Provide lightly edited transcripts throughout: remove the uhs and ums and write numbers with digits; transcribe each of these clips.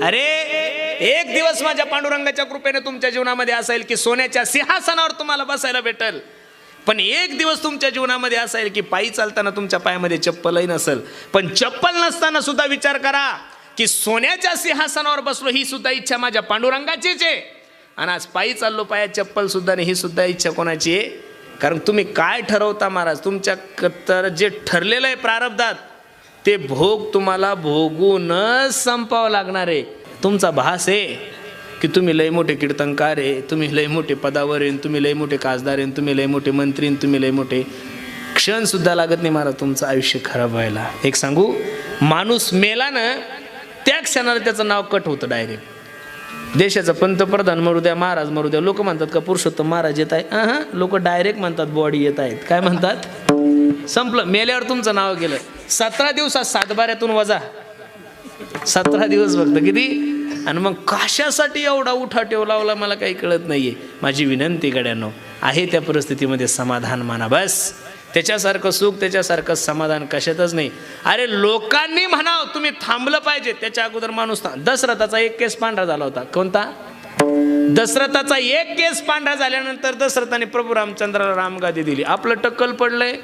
अरे एक दिवस माझ्या पांडुरंगाच्या कृपेने तुमच्या जीवनामध्ये असेल की सोन्याच्या सिंहासनावर तुम्हाला बसायला भेटेल, पण एक दिवस तुमच्या जीवनामध्ये असेल की पायी चालताना तुमच्या पायामध्ये चप्पलही नसेल. पण चप्पल नसताना सुद्धा विचार करा की सोन्याच्या सिंहासनावर बसलो, ही सुद्धा इच्छा माझ्या पांडुरंगाचीच आहे. आणि आज पायी चाललो, पायात चप्पल सुद्धा नाही, ही सुद्धा इच्छा कोणाची आहे? कारण तुम्ही काय ठरवता महाराज, तुमच्या तर जे ठरलेलं आहे प्रारब्धात ते भोग तुम्हाला भोगूनच संपावं लागणार आहे. तुमचा भास आहे की तुम्ही लय मोठे कीर्तनकार आहे, तुम्ही लय मोठे पदावर आहे, तुम्ही लय मोठे खासदार आहे, तुम्ही लय मोठे मंत्री, तुम्ही लय मोठे. क्षण सुद्धा लागत नाही महाराज तुमचं आयुष्य खराब व्हायला. एक सांगू, माणूस मेला ना त्या क्षणाला त्याचं नाव कट होतं डायरेक्ट. देशाचा पंतप्रधान मरू द्या, महाराज मरू द्या, लोक म्हणतात का पुरुषोत्तम महाराज येत आहे? लोक डायरेक्ट म्हणतात बॉडी येत आहेत. काय म्हणतात? संपलं. मेल्यावर तुमचं नाव गेलं. 17 दिवसात सातबाऱ्यातून वजा 17 दिवस फक्त. किती? आणि मग कशासाठी एवढा उठाठेव लावला मला काही कळत नाहीये. माझी विनंती गड्यांनो, आहे त्या परिस्थितीमध्ये समाधान माना बस. त्याच्यासारखं सुख, त्याच्यासारखं समाधान कशातच नाही. अरे लोकांनी म्हणाव तुम्ही थांबलं पाहिजे, त्याच्या अगोदर माणूस दशरथाचा एक केस पांढरा झाला होता. कोणता? दशरथाचा एक केस पांढरा झाल्यानंतर दशरथाने प्रभू रामचंद्राला रामगादी दिली. आपलं टक्कल पडलंय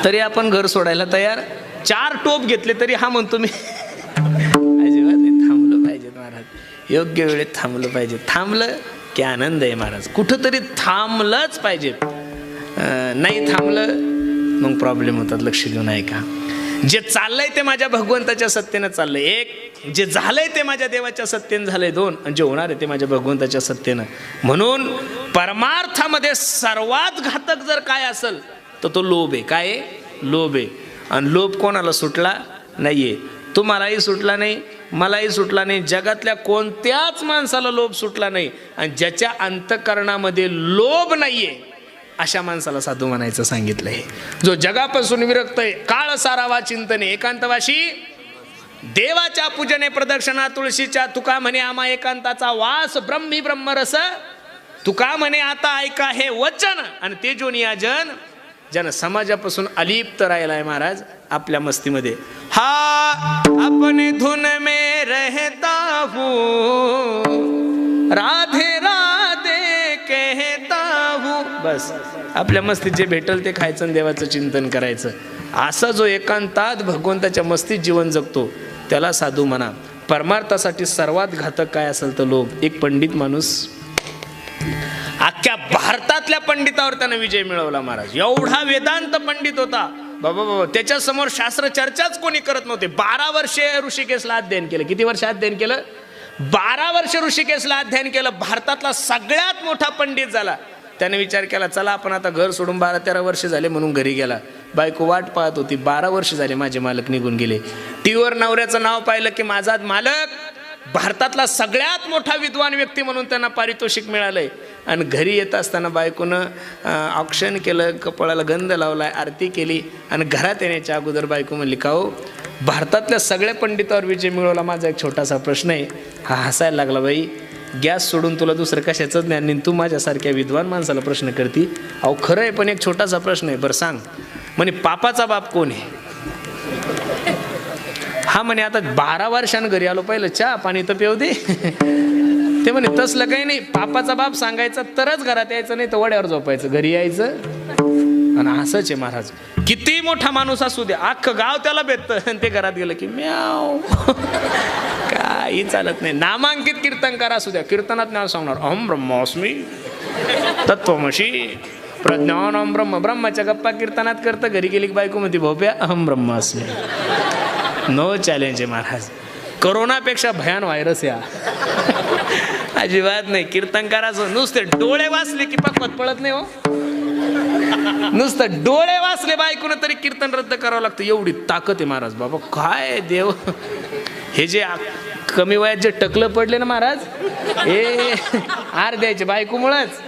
तरी आपण घर सोडायला तयार. 4 टोप घेतले तरी हा म्हणतो मी अजिबात नाही. थांबलं पाहिजे महाराज, योग्य वेळेत थांबलं पाहिजे. थांबलं की आनंद आहे महाराज. कुठंतरी थांबलंच पाहिजे. नाही थांबलं मग प्रॉब्लेम होतात. लक्ष देऊन ऐका. जे चाललंय ते माझ्या भगवंताच्या सत्तेनं चाललंय. एक, जे झालंय ते माझ्या देवाच्या सत्तेनं झालंय. 2, आणि जे होणार आहे ते माझ्या भगवंताच्या सत्तेनं. म्हणून परमार्थामध्ये सर्वात घातक जर काय असेल तर तो लोभ आहे. काय आहे? लोभ आहे. आणि लोभ कोणाला सुटला नाहीये. तुम्हालाही सुटला नाही, मलाही सुटला नाही, जगातल्या कोणत्याच माणसाला लोभ सुटला नाही. आणि ज्याच्या अंतःकरणामध्ये लोभ नाहीये अशा माणसाला साधू म्हणायचं सांगितलंय. जो जगापासून विरक्त आहे, काळ सारावा चिंतने, एकांतवाशी देवाच्या पूजने प्रदक्षिणा तुळशीच्या. तुका म्हणे आम्हा एकांताचा वास, ब्रह्मी ब्रह्मरस. तुका म्हणे आता ऐका हे वचन. आणि ते जो नियाजन ज्यानं समाजापासून अलिप्त राहिलाय महाराज आपल्या मस्तीमध्ये. हा अपने धुन में रहता हूँ, राधे राधे कहता हूँ. बस आपल्या मस्तीत जे भेटल ते खायचं आणि देवाचं चिंतन करायचं. असा जो एकांतात भगवंताच्या मस्तीत जीवन जगतो त्याला साधू म्हणा. परमार्थासाठी सर्वात घातक काय असेल तर लोभ. एक पंडित माणूस अख्ख्या भारतातल्या पंडितावर त्यानं विजय मिळवला महाराज. एवढा वेदांत पंडित होता बाबा, त्याच्या समोर शास्त्र चर्चाच कोणी करत नव्हते. 12 वर्षे ऋषिकेशला अध्ययन केलं. किती वर्ष अध्ययन केलं? 12 वर्ष ऋषिकेशला अध्ययन केलं. भारतातला सगळ्यात मोठा पंडित झाला. त्याने विचार केला चला आपण आता घर सोडून 12-13 वर्ष झाले म्हणून घरी गेला. बायको वाट पाहत होती. 12 वर्ष झाले माझे मालक निघून गेले. टीव्हीवर नवऱ्याचं नाव पाहिलं की माझा मालक भारतातला सगळ्यात मोठा विद्वान व्यक्ती म्हणून त्यांना पारितोषिक मिळालंय. आणि घरी येत असताना बायकोनं औक्षण केलं, कपाळाला गंध लावलाय, आरती केली. आणि घरात येण्याच्या अगोदर बायको म्हणली का हो भारतातल्या सगळ्या पंडितावर विजय मिळवला, माझा एक छोटासा प्रश्न आहे. हा हसायला लागला. बाई गॅस सोडून तुला दुसरं कशाचं ज्ञान नाही, तू माझ्यासारख्या विद्वान माणसाला प्रश्न करती. अहो खरं आहे पण एक छोटासा प्रश्न आहे. बरं सांग. म्हणे पापाचा बाप कोण आहे? हा म्हणे आता 12 वर्षानं घरी आलो, पहिलं चहा पाणी तर पेव दे. ते म्हणे तसलं काही नाही, पापाचा बाप सांगायचा तरच घरात यायचं, नाही तर वड्यावर झोपायचं. घरी यायचं. आणि असंच आहे महाराज. किती मोठा माणूस असू द्या, अख्खं गाव त्याला भेटतं आणि ते घरात गेलं की म्याव. काही चालत नाही. नामांकित कीर्तनकार असू द्या, कीर्तनात नाव सांगणार अहम ब्रह्मास्मी तत्वमशी प्रज्ञानम ब्रह्म. ब्रह्माच्या गप्पा कीर्तनात करतं. घरी गेली की बायको म्हणते भोप्या अहम ब्रह्मास्मी. नो चॅलेंज आहे महाराज. कोरोनापेक्षा भयान व्हायरस या अजिबात नाही. कीर्तनकाराचं नुसते डोळे वाचले की पकवत पळत नाही हो. नुसतं डोळे वाचले बायकोन तरी कीर्तन रद्द करावं लागतं. एवढी ताकद आहे महाराज. बाबा काय देव. हे जे कमी वयात जे टकलं पडले ना महाराज, हे अर्ध्याचे बायकोमुळंच.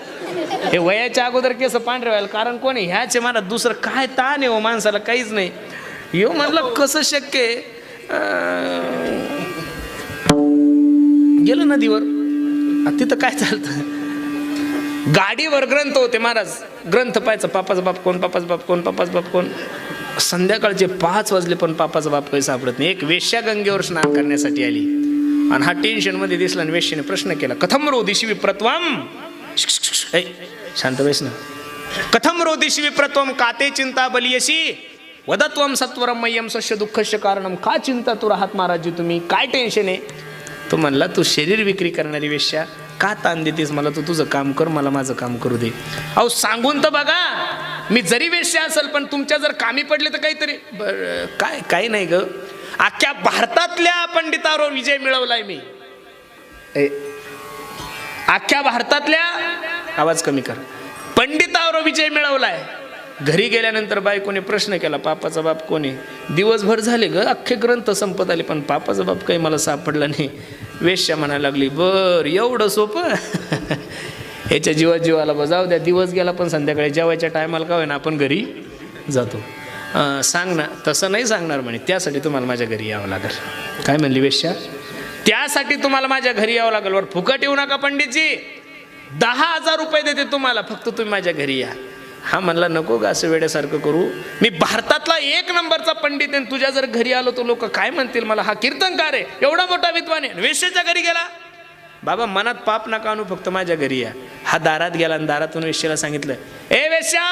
हे वयाच्या अगोदर केस पांढरे व्हायला कारण कोणी ह्याचे महाराज. दुसरं काय ताण आहे हो माणसाला, काहीच नाही. यो म्हणलं कसं शक्य आहे. गेलं नदीवर, तिथं काय चालतं. गाडीवर ग्रंथ होते महाराज. ग्रंथ पाहायचं पापाचा बाप कोण, पापाचा बाप कोण, पापाचा बाप कोण. संध्याकाळचे 5 वाजले पण पापाचा बाप काही सापडत नाही. एक वेश्या गंगेवर स्नान करण्यासाठी आली आणि हा टेन्शन मध्ये दिसला आणि वेश्येने प्रश्न केला, कथम रोदिशी विप्रत्वम. शांत बैस ना. कथम रोदिशी विप्रत्वम काते चिंता बलियसी वदत्वम सत्वरम मय्यम सस्य दुःखस्य कारणम. का चिंता तू राहत महाराजी, तुम्ही काय टेन्शन आहे. तो म्हणला, तू शरीर विक्री करणारी वेश्या का ताण देतेस मला, तू तुझं काम कर, मला माझं काम करू दे. अहो सांगून तर बघा, मी जरी वेश्या असेल पण तुमच्या जर कामी पडले तर काहीतरी. काय काही नाही ग, अख्ख्या भारतातल्या पंडितावर विजय मिळवलाय मी. अख्ख्या भारतातल्या, आवाज कमी कर, पंडितावर विजय मिळवलाय. घरी गेल्यानंतर बायकोने प्रश्न केला, पापाचा बाप कोणी. दिवसभर झाले ग, अख्खे ग्रंथ संपत आले पण पापाचा बाप काही मला सापडला नाही. वेश्या म्हणायला लागली, बर एवढं सोपं. ह्याच्या जीवाला बजाव द्या. दिवस गेला पण संध्याकाळी जेवायच्या टायमाला का होईना आपण घरी जातो. सांग ना. तसं नाही सांगणार म्हणे, त्यासाठी तुम्हाला माझ्या घरी यावं लागेल. काय म्हणली वेश्या, त्यासाठी तुम्हाला माझ्या घरी यावं लागेल. वर फुकट येऊ नका पंडितजी, 10,000 रुपये देते तुम्हाला, फक्त तुम्ही माझ्या घरी या. हा म्हणला, नको गा असं वेड्यासारखं करू, मी भारतातला 1 नंबरचा पंडित आहे, तुझ्या जर घरी आलो तर लोक काय म्हणतील मला, हा कीर्तनकार आहे, एवढा मोठा विद्वान आहे. वेश्याच्या घरी गेला. बाबा मनात पाप नका आणू, फक्त माझ्या घरी या. हा दारात गेला आणि दारातून वेश्याला सांगितलं, ए वेश्या,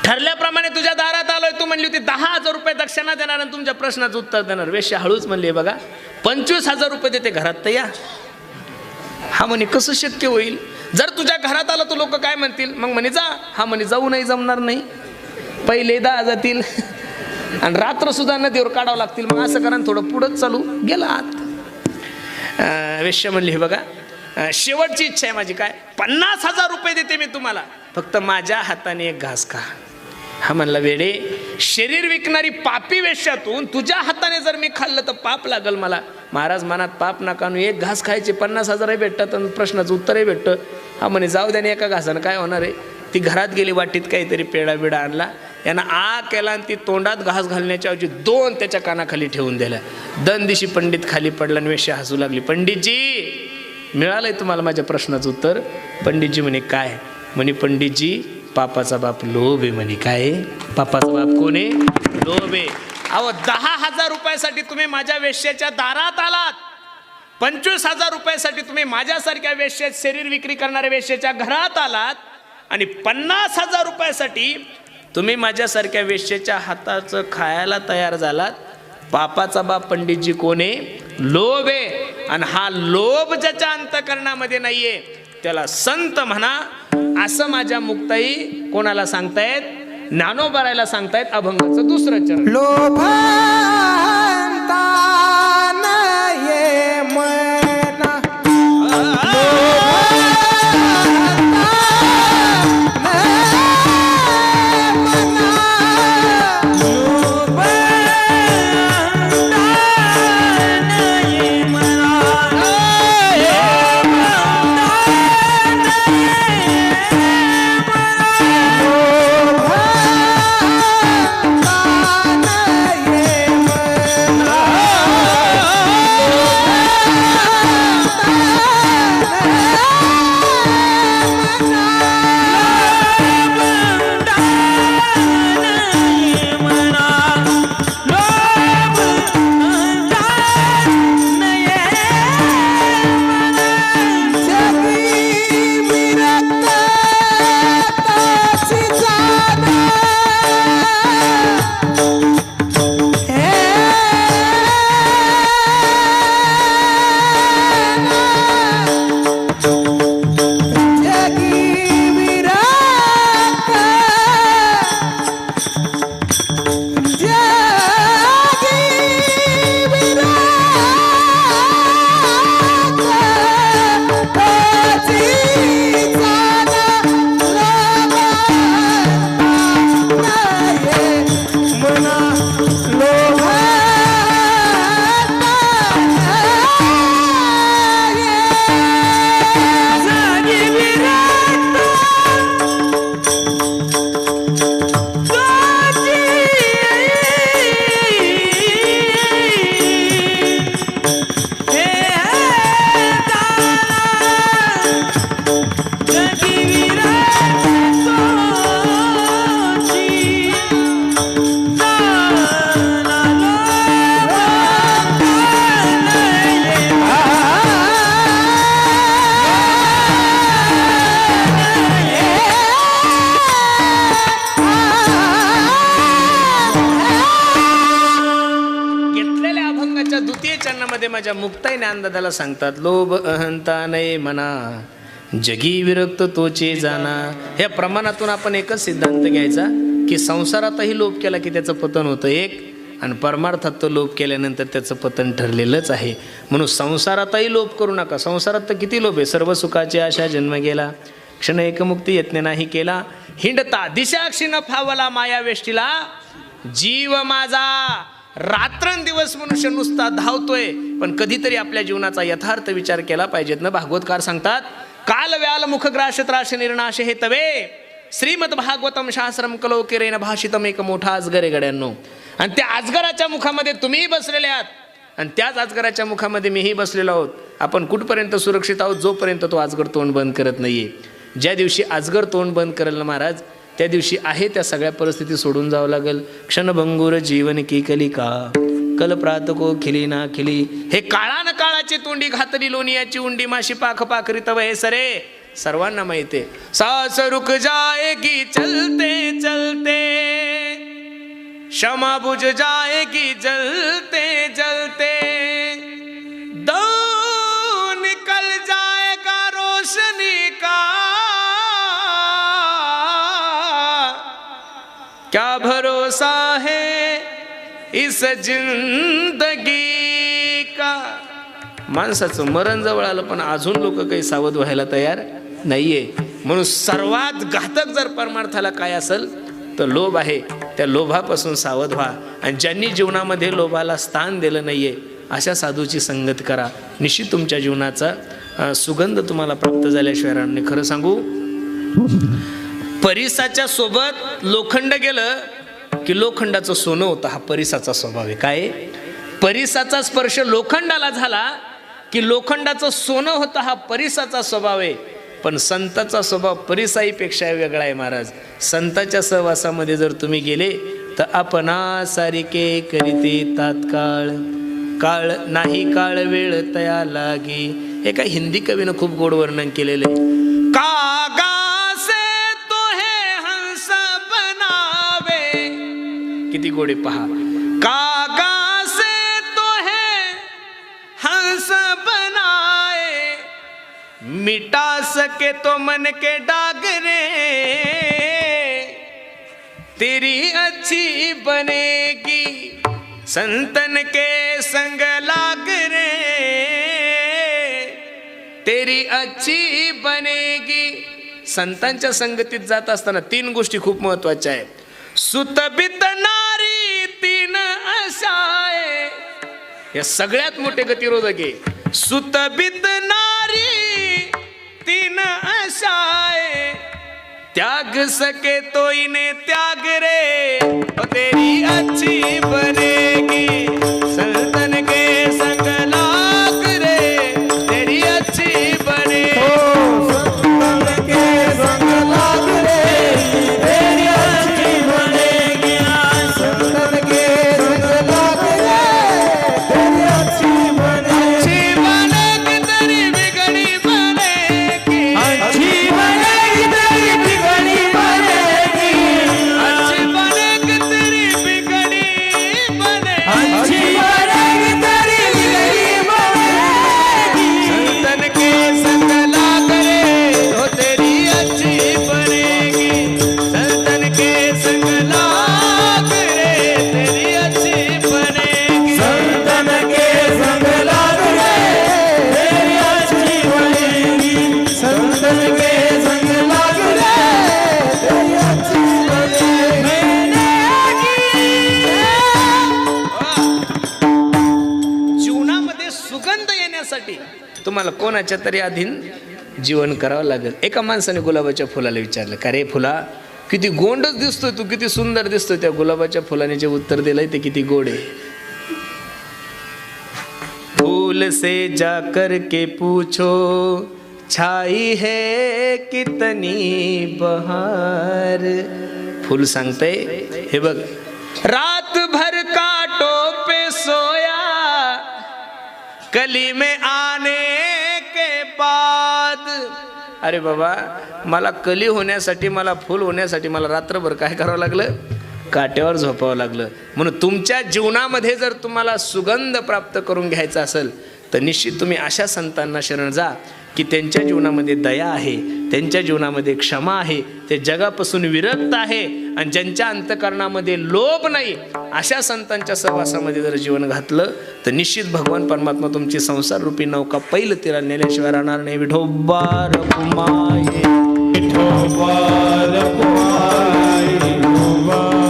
ठरल्याप्रमाणे तुझ्या दारात आलोय. तू म्हणली होती 10,000 रुपये दक्षिणा देणार आणि तुमच्या प्रश्नाचं उत्तर देणार. वेश्या हळूच म्हणली, बघा 25,000 रुपये देते, घरात तर या. हा म्हणे, कसं शक्य होईल, जर तुझ्या घरात आलं तर लोक काय म्हणतील. मग म्हणे जा. हा म्हणे, जाऊ नाही जमणार नाही, पहिले 10 जातील आणि रात्र सुद्धा नदीवर काढावं लागतील. मग असं करा, थोडं पुढंच चालू. गेला आत. वेश्या म्हणली, हे बघा शेवटची इच्छा आहे माझी, काय 50,000 रुपये देते मी तुम्हाला, फक्त माझ्या हाताने एक घास खा. हा म्हणला, वेडे, शरीर विकणारी पापी वेश्यातून तुझ्या हाताने जर मी खाल्लं तर पाप लागल मला. महाराज मनात पाप नका आणू, एक घास खायचे 50,000 भेटतात आणि प्रश्नाचं उत्तरही भेटतं. हा म्हणे, जाऊ द्या, एका घासानं काय होणार आहे. ती घरात गेली, वाटीत काहीतरी पेढा बिडा आणला, यानं केला आणि ती तोंडात घास घालण्याच्या ऐवजी 2 त्याच्या कानाखाली ठेवून दिल्या. दिवशी पंडित खाली पडला आणि वेश्या हसू लागली. पंडितजी, मिळालंय तुम्हाला माझ्या प्रश्नाचं उत्तर. पंडितजी म्हणे, काय म्हणे. पंडितजी, पापाचा बाप लोभ आहे म्हणे. काय पापाचा बाप कोण आहे, लोभ आहे. अहो 10,000 रुपयासाठी तुम्ही माझ्या वेश्याच्या दारात आलात, 25,000 रुपयासाठी तुम्ही माझ्यासारख्या वेश्या, शरीर विक्री करणाऱ्या वेश्याच्या घरात आलात आणि 50,000 रुपयासाठी तुम्ही माझ्यासारख्या वेश्याच्या हाताचं खायला तयार झालात. पापाचा बाप पंडितजी कोण आहे, लोभ आहे. आणि हा लोभ ज्याच्या अंतःकरणामध्ये नाहीये त्याला संत म्हणा, असं माझ्या मुक्ताई कोणाला सांगतायत, ज्ञानोबारायला सांगतायत, अभंगाचं 2रं चरण. अष्टकाच्या द्वितीय चरणामध्ये माझ्या मुक्ताई ज्ञानदादाला सांगतात, लोभ अहंता नये मना जगी विरक्त तोचे जाना. ह्या प्रमाणातून आपण एकच सिद्धांत घ्यायचा की संसारातही लोभ केला की त्याचं पतन होतं एक, आणि परमार्थात तो लोभ केल्यानंतर त्याचं पतन ठरलेलंच आहे. म्हणून संसारातही लोभ करू नका. संसारात तर किती लोभ आहे. सर्व सुखाची आशा जन्म गेला, क्षण एकमुक्ती यत्न नाही केला. हिंडता दिशाक्षी न फावला माया वेष्टीला, जीव माझा रात्रंदिवस मनुष्य नुसता धावतोय. पण कधीतरी आपल्या जीवनाचा यथार्थ विचार केला पाहिजेत ना. भागवतकार सांगतात, काल व्याल मुखग्राश त्राश निर्नाश हे तवे श्रीमद भागवतम शास्त्रम कलोकेरेन भाषितम. एक मोठा अजगर आहे गड्यांनो, आणि त्या अजगराच्या मुखामध्ये तुम्हीही बसलेले आहात आणि त्याच अजगराच्या मुखामध्ये मीही बसलेलो आहोत. आपण कुठपर्यंत सुरक्षित आहोत? जोपर्यंत तो अजगर तोंड बंद करत नाहीये. ज्या दिवशी अजगर तोंड बंद करेल ना महाराज, त्या दिवशी आहे त्या सगळ्या परिस्थिती सोडून जावं लागेल. क्षणभंगूर जीवन की कलिका कलप्रात को खिली ना खिली. हे काळान काळाची तोंडी घातली लोणियाची उंडी माशी पाख पाखरी तव हे सरे. सर्वांना माहिती आहे. सास रुक जाएगी चलते चलते, क्षमा बुझ जाएगी जलते जलते, दो निकल जाएगा रोशनी का, क्या भरोसा है इस जिंदगी का. माणसाचं मरण जवळ आलं पण अजून लोक काही सावध व्हायला तयार नाहीये. म्हणून सर्वात घातक जर परमार्थाला काय असेल तर लोभ आहे. त्या लोभापासून सावध व्हा. आणि ज्यांनी जीवनामध्ये लोभाला स्थान दिलं नाहीये अशा साधूची संगत करा. निश्चित तुमच्या जीवनाचा सुगंध तुम्हाला प्राप्त झाल्याशिवाय राहणार नाही. खरं सांगू, परिसाच्या सोबत लोखंड गेलं की लोखंडाचं सोनं होतं. हा परिसाचा स्वभाव आहे. काय? परिसाचा स्पर्श लोखंडाला झाला की लोखंडाचं सोनं होतं. हा परिसाचा स्वभाव आहे. पण संताचा स्वभाव परिसाईपेक्षा वेगळा आहे महाराज. संताच्या सहवासामध्ये जर तुम्ही गेले तर आपणा सारिके करीते तात्काळ, काळ नाही काळ वेळ तया लागी. एका हिंदी कवीनं खूप गोड वर्णन केलेलं आहे. कागा से तो है हंस बनावे. किती गोडे पहा. कागा से तो है हंस बनाए, मिटा सके तो मन के डागरे, तेरी अच्छी बनेगी संतन के संग लाग रे, तेरी अच्छी बनेगी. संतांच्या संगतीत जात असताना तीन गोष्टी खूप महत्वाच्या आहेत. सुतबित नारी तीन असाय, या सगळ्यात मोठे गतिरोधक आहे. सुतबित नारी तीन असाय, त्याग सके तो इन्हें त्याग रे, और तेरी अच्छी बनेगी संतन के संग लाग रे, तेरी अच्छी बने संतन के संग लाग रे, तेरी अच्छी बनेगी संतन के संग लाग रे, तेरी अच्छी बनेगी. अच्छी बनेगी तेरी बिगड़ी बनेगी, अच्छी बनेगी तेरी बिगड़ी बनेगी, अच्छी बनेगी तेरी बिगड़ी बनेगी, अच्छी बनेगी तेरी बिगड़ी बनेगी, संतन के संग लाग रे, तो तेरी अच्छी बनेगी, संतन के संग लाग रे, तेरी अच्छी बनेगी, संतन के संग लाग रे, तेरी अच्छी बनेगी, संतन के संग लाग रे, तेरी अच्छी बनेगी. जीवनामध्ये सुगंध येण्यासाठी तुम्हाला कोणाच्या तरी अधीन जीवन करावं लागेल. एका माणसाने गुलाबाच्या फुलाला विचारलं, का रे फुला, किती गोंडच दिसतोय तू, किती सुंदर दिसतोय. त्या गुलाबाच्या फुलाने जे उत्तर दिलंय ते किती गोड आहे. फूल से जा कर के पूछो छाई है कितनी बहार. फूल सांगतंय, हे बघ, रात भर कांटों पे सोया, कली में आने के बाद. अरे बाबा, मला कली होण्यासाठी, मला फुल होण्यासाठी मला रात्रभर काय करावं लागलं? काट्यावर झोपावं लागलं. म्हणून तुमच्या जीवनामध्ये जर तुम्हाला सुगंध प्राप्त करून घ्यायचा असेल तर निश्चित तुम्ही अशा संतांना शरण जा की त्यांच्या जीवनामध्ये दया आहे, त्यांच्या जीवनामध्ये क्षमा आहे, ते जगापासून विरक्त आहे आणि ज्यांच्या अंतःकरणामध्ये लोभ नाही, अशा संतांच्या सहवासामध्ये जर जीवन घातलं तर निश्चित भगवान परमात्मा तुमची संसार रूपी नौका पहिलं तीराला नेल्याशिवाय राहणार नाही. विठोबा रखुमाई, विठोबा रखुमाई, विठोबा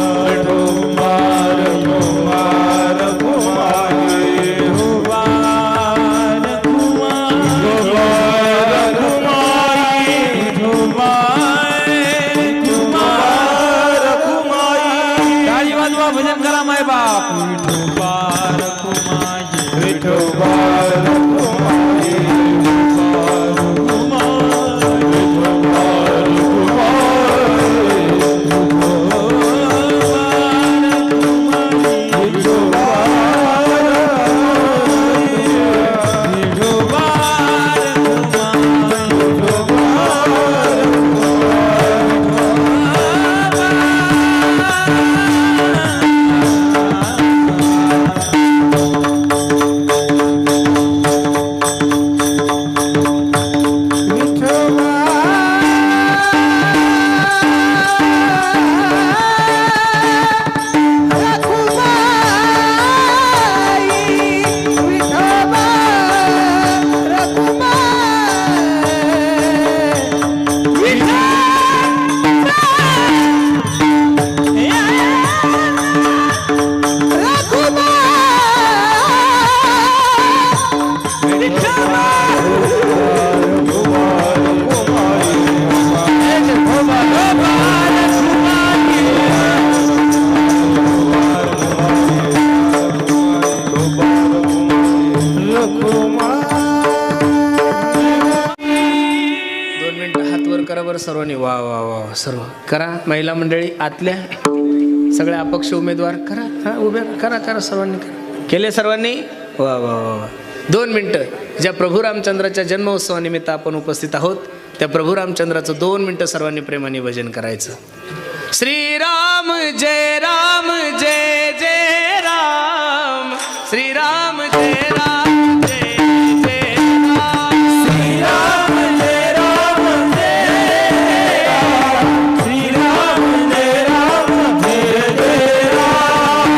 सर्वांनी वा वा वा सर्व करा. महिला मंडळी आतल्या सगळ्या अपक्ष उमेदवार करा, हा उभ्या करा करा सर्वांनी करा. केले सर्वांनी? वा वा वा. 2 मिनटं ज्या प्रभू रामचंद्राच्या जन्मोत्सवानिमित्त आपण उपस्थित आहोत त्या प्रभू रामचंद्राचं 2 मिनटं सर्वांनी प्रेमाने भजन करायचं. श्रीराम जय राम जय जय राम, श्रीराम जय राम जय जय राम, श्रीराम जय राम जय राम, श्रीराम जय राम जय जय राम,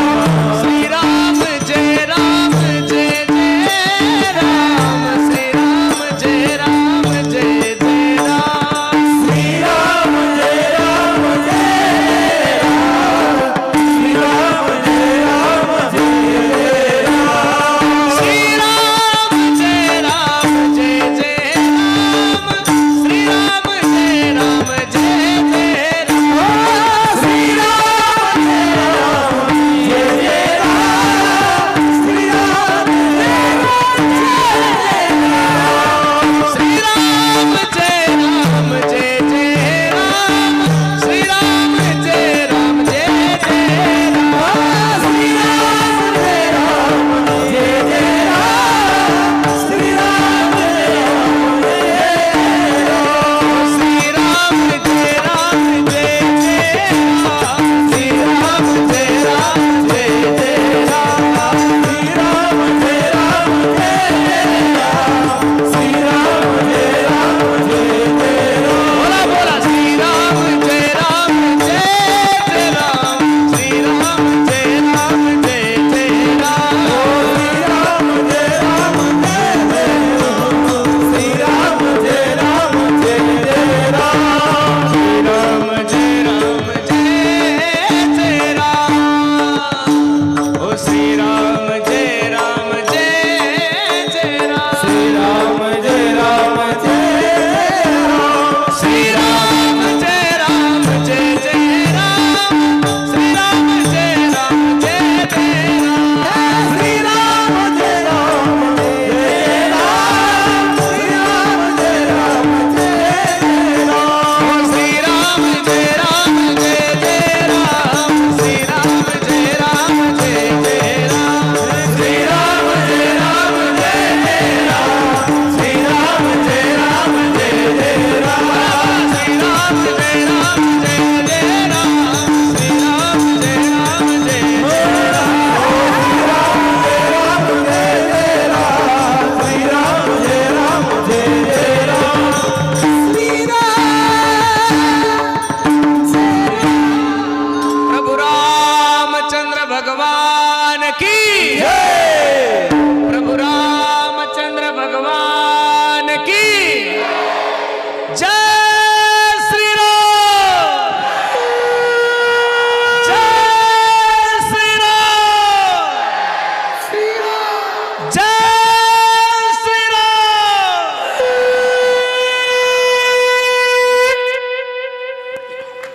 श्रीराम जय राम जय जय राम, श्रीराम जय राम जय जय राम, श्रीराम जय राम जय राम, श्रीराम जय राम जय जय राम, श्री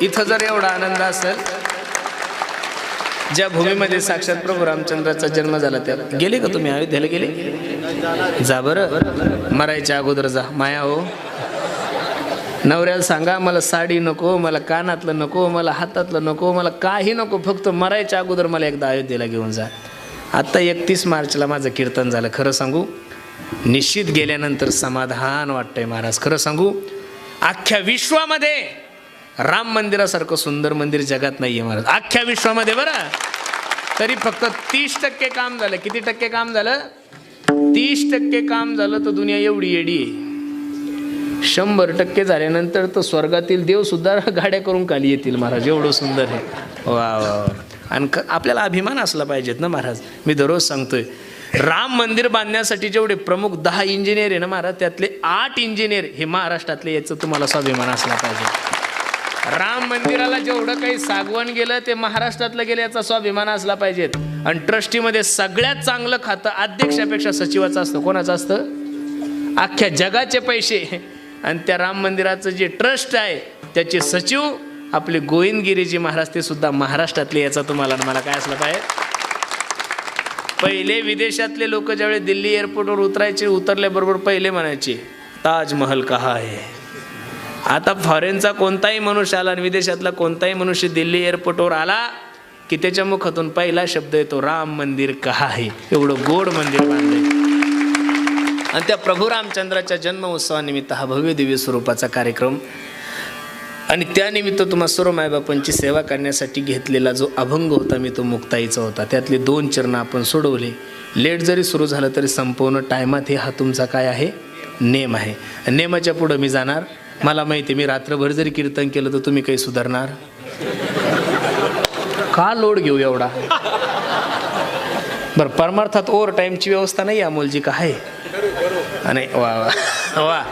इथं जर एवढा आनंद असेल, ज्या भूमीमध्ये साक्षात प्रभू रामचंद्राचा जन्म झाला त्या गेले का तुम्ही? अयोध्येला गेले? जा बरं, मरायच्या अगोदर जा. माया हो, नवऱ्याला सांगा मला साडी नको, मला कानातलं नको, मला हातातलं नको, मला काही नको, फक्त मरायच्या अगोदर मला एकदा अयोध्येला घेऊन जा. आत्ता 31 मार्चला माझं कीर्तन झालं. खरं सांगू, निश्चित गेल्यानंतर समाधान वाटतंय महाराज. खरं सांगू, अख्ख्या विश्वामध्ये राम मंदिरासारखं सुंदर मंदिर जगात नाहीये महाराज, अख्ख्या विश्वामध्ये. बरं, तरी फक्त 30% काम झालं. किती टक्के काम झालं? 30% काम झालं तर दुनिया एवढी येडी आहे. 100% झाल्यानंतर तर स्वर्गातील देव सुद्धा गाड्या करून खाली येतील महाराज, एवढं सुंदर आहे. वा वा. आणि आपल्याला अभिमान असला पाहिजेत ना महाराज. मी दररोज सांगतोय, राम मंदिर बांधण्यासाठी जेवढे प्रमुख 10 इंजिनियर आहे ना महाराज, त्यातले 8 इंजिनियर हे महाराष्ट्रातले, याचं तुम्हाला स्वाभिमान असला पाहिजे. राम मंदिराला जेवढं काही सागवण गेलं ते महाराष्ट्रातलं गेलं, याचा स्वाभिमान असला पाहिजेत. आणि ट्रस्टीमध्ये सगळ्यात चांगलं खातं अध्यक्षापेक्षा सचिवाचं असतं. कोणाचं असतं? अख्ख्या जगाचे पैसे आणि त्या राम मंदिराचं जे ट्रस्ट आहे त्याचे सचिव आपले गोविंदगिरीजी महाराज, ते सुद्धा महाराष्ट्रातले, याचा तुम्हाला मला काय असलं पाहिजे. पहिले विदेशातले लोक ज्यावेळी दिल्ली एअरपोर्टवर उतरायचे, उतरल्याबरोबर पहिले म्हणायचे ताजमहल कहा आहे. आता फॉरेनचा कोणताही मनुष्य आला आणि विदेशातला कोणताही मनुष्य दिल्ली एअरपोर्टवर आला की त्याच्या मुखातून पहिला शब्द येतो राम मंदिर कहा आहे. एवढं गोड मंदिर बांधलंय. आणि त्या प्रभू रामचंद्राच्या जन्म उत्सवानिमित्त हा भव्य दिव्य स्वरूपाचा कार्यक्रम, आणि त्यानिमित्त तुम्हा सर्व मायबापांची सेवा करण्यासाठी घेतलेला जो अभंग होता मी, तो मुक्ताईचा होता. त्यातले 2 चरण आपण सोडवले. लेट जरी सुरू झालं तरी संपूर्ण टायमात हे हा तुमचा काय आहे? नेम आहे. नेमाच्या पुढं मी जाणार. मला माहिती आहे, मी रात्रभर जरी कीर्तन केलं तर तुम्ही काही सुधारणार का? लोड घेऊ एवढा? बरं, परमार्थात ओव्हर टाईमची व्यवस्था नाही अमोलजी का आहे? आणि वा वा वा,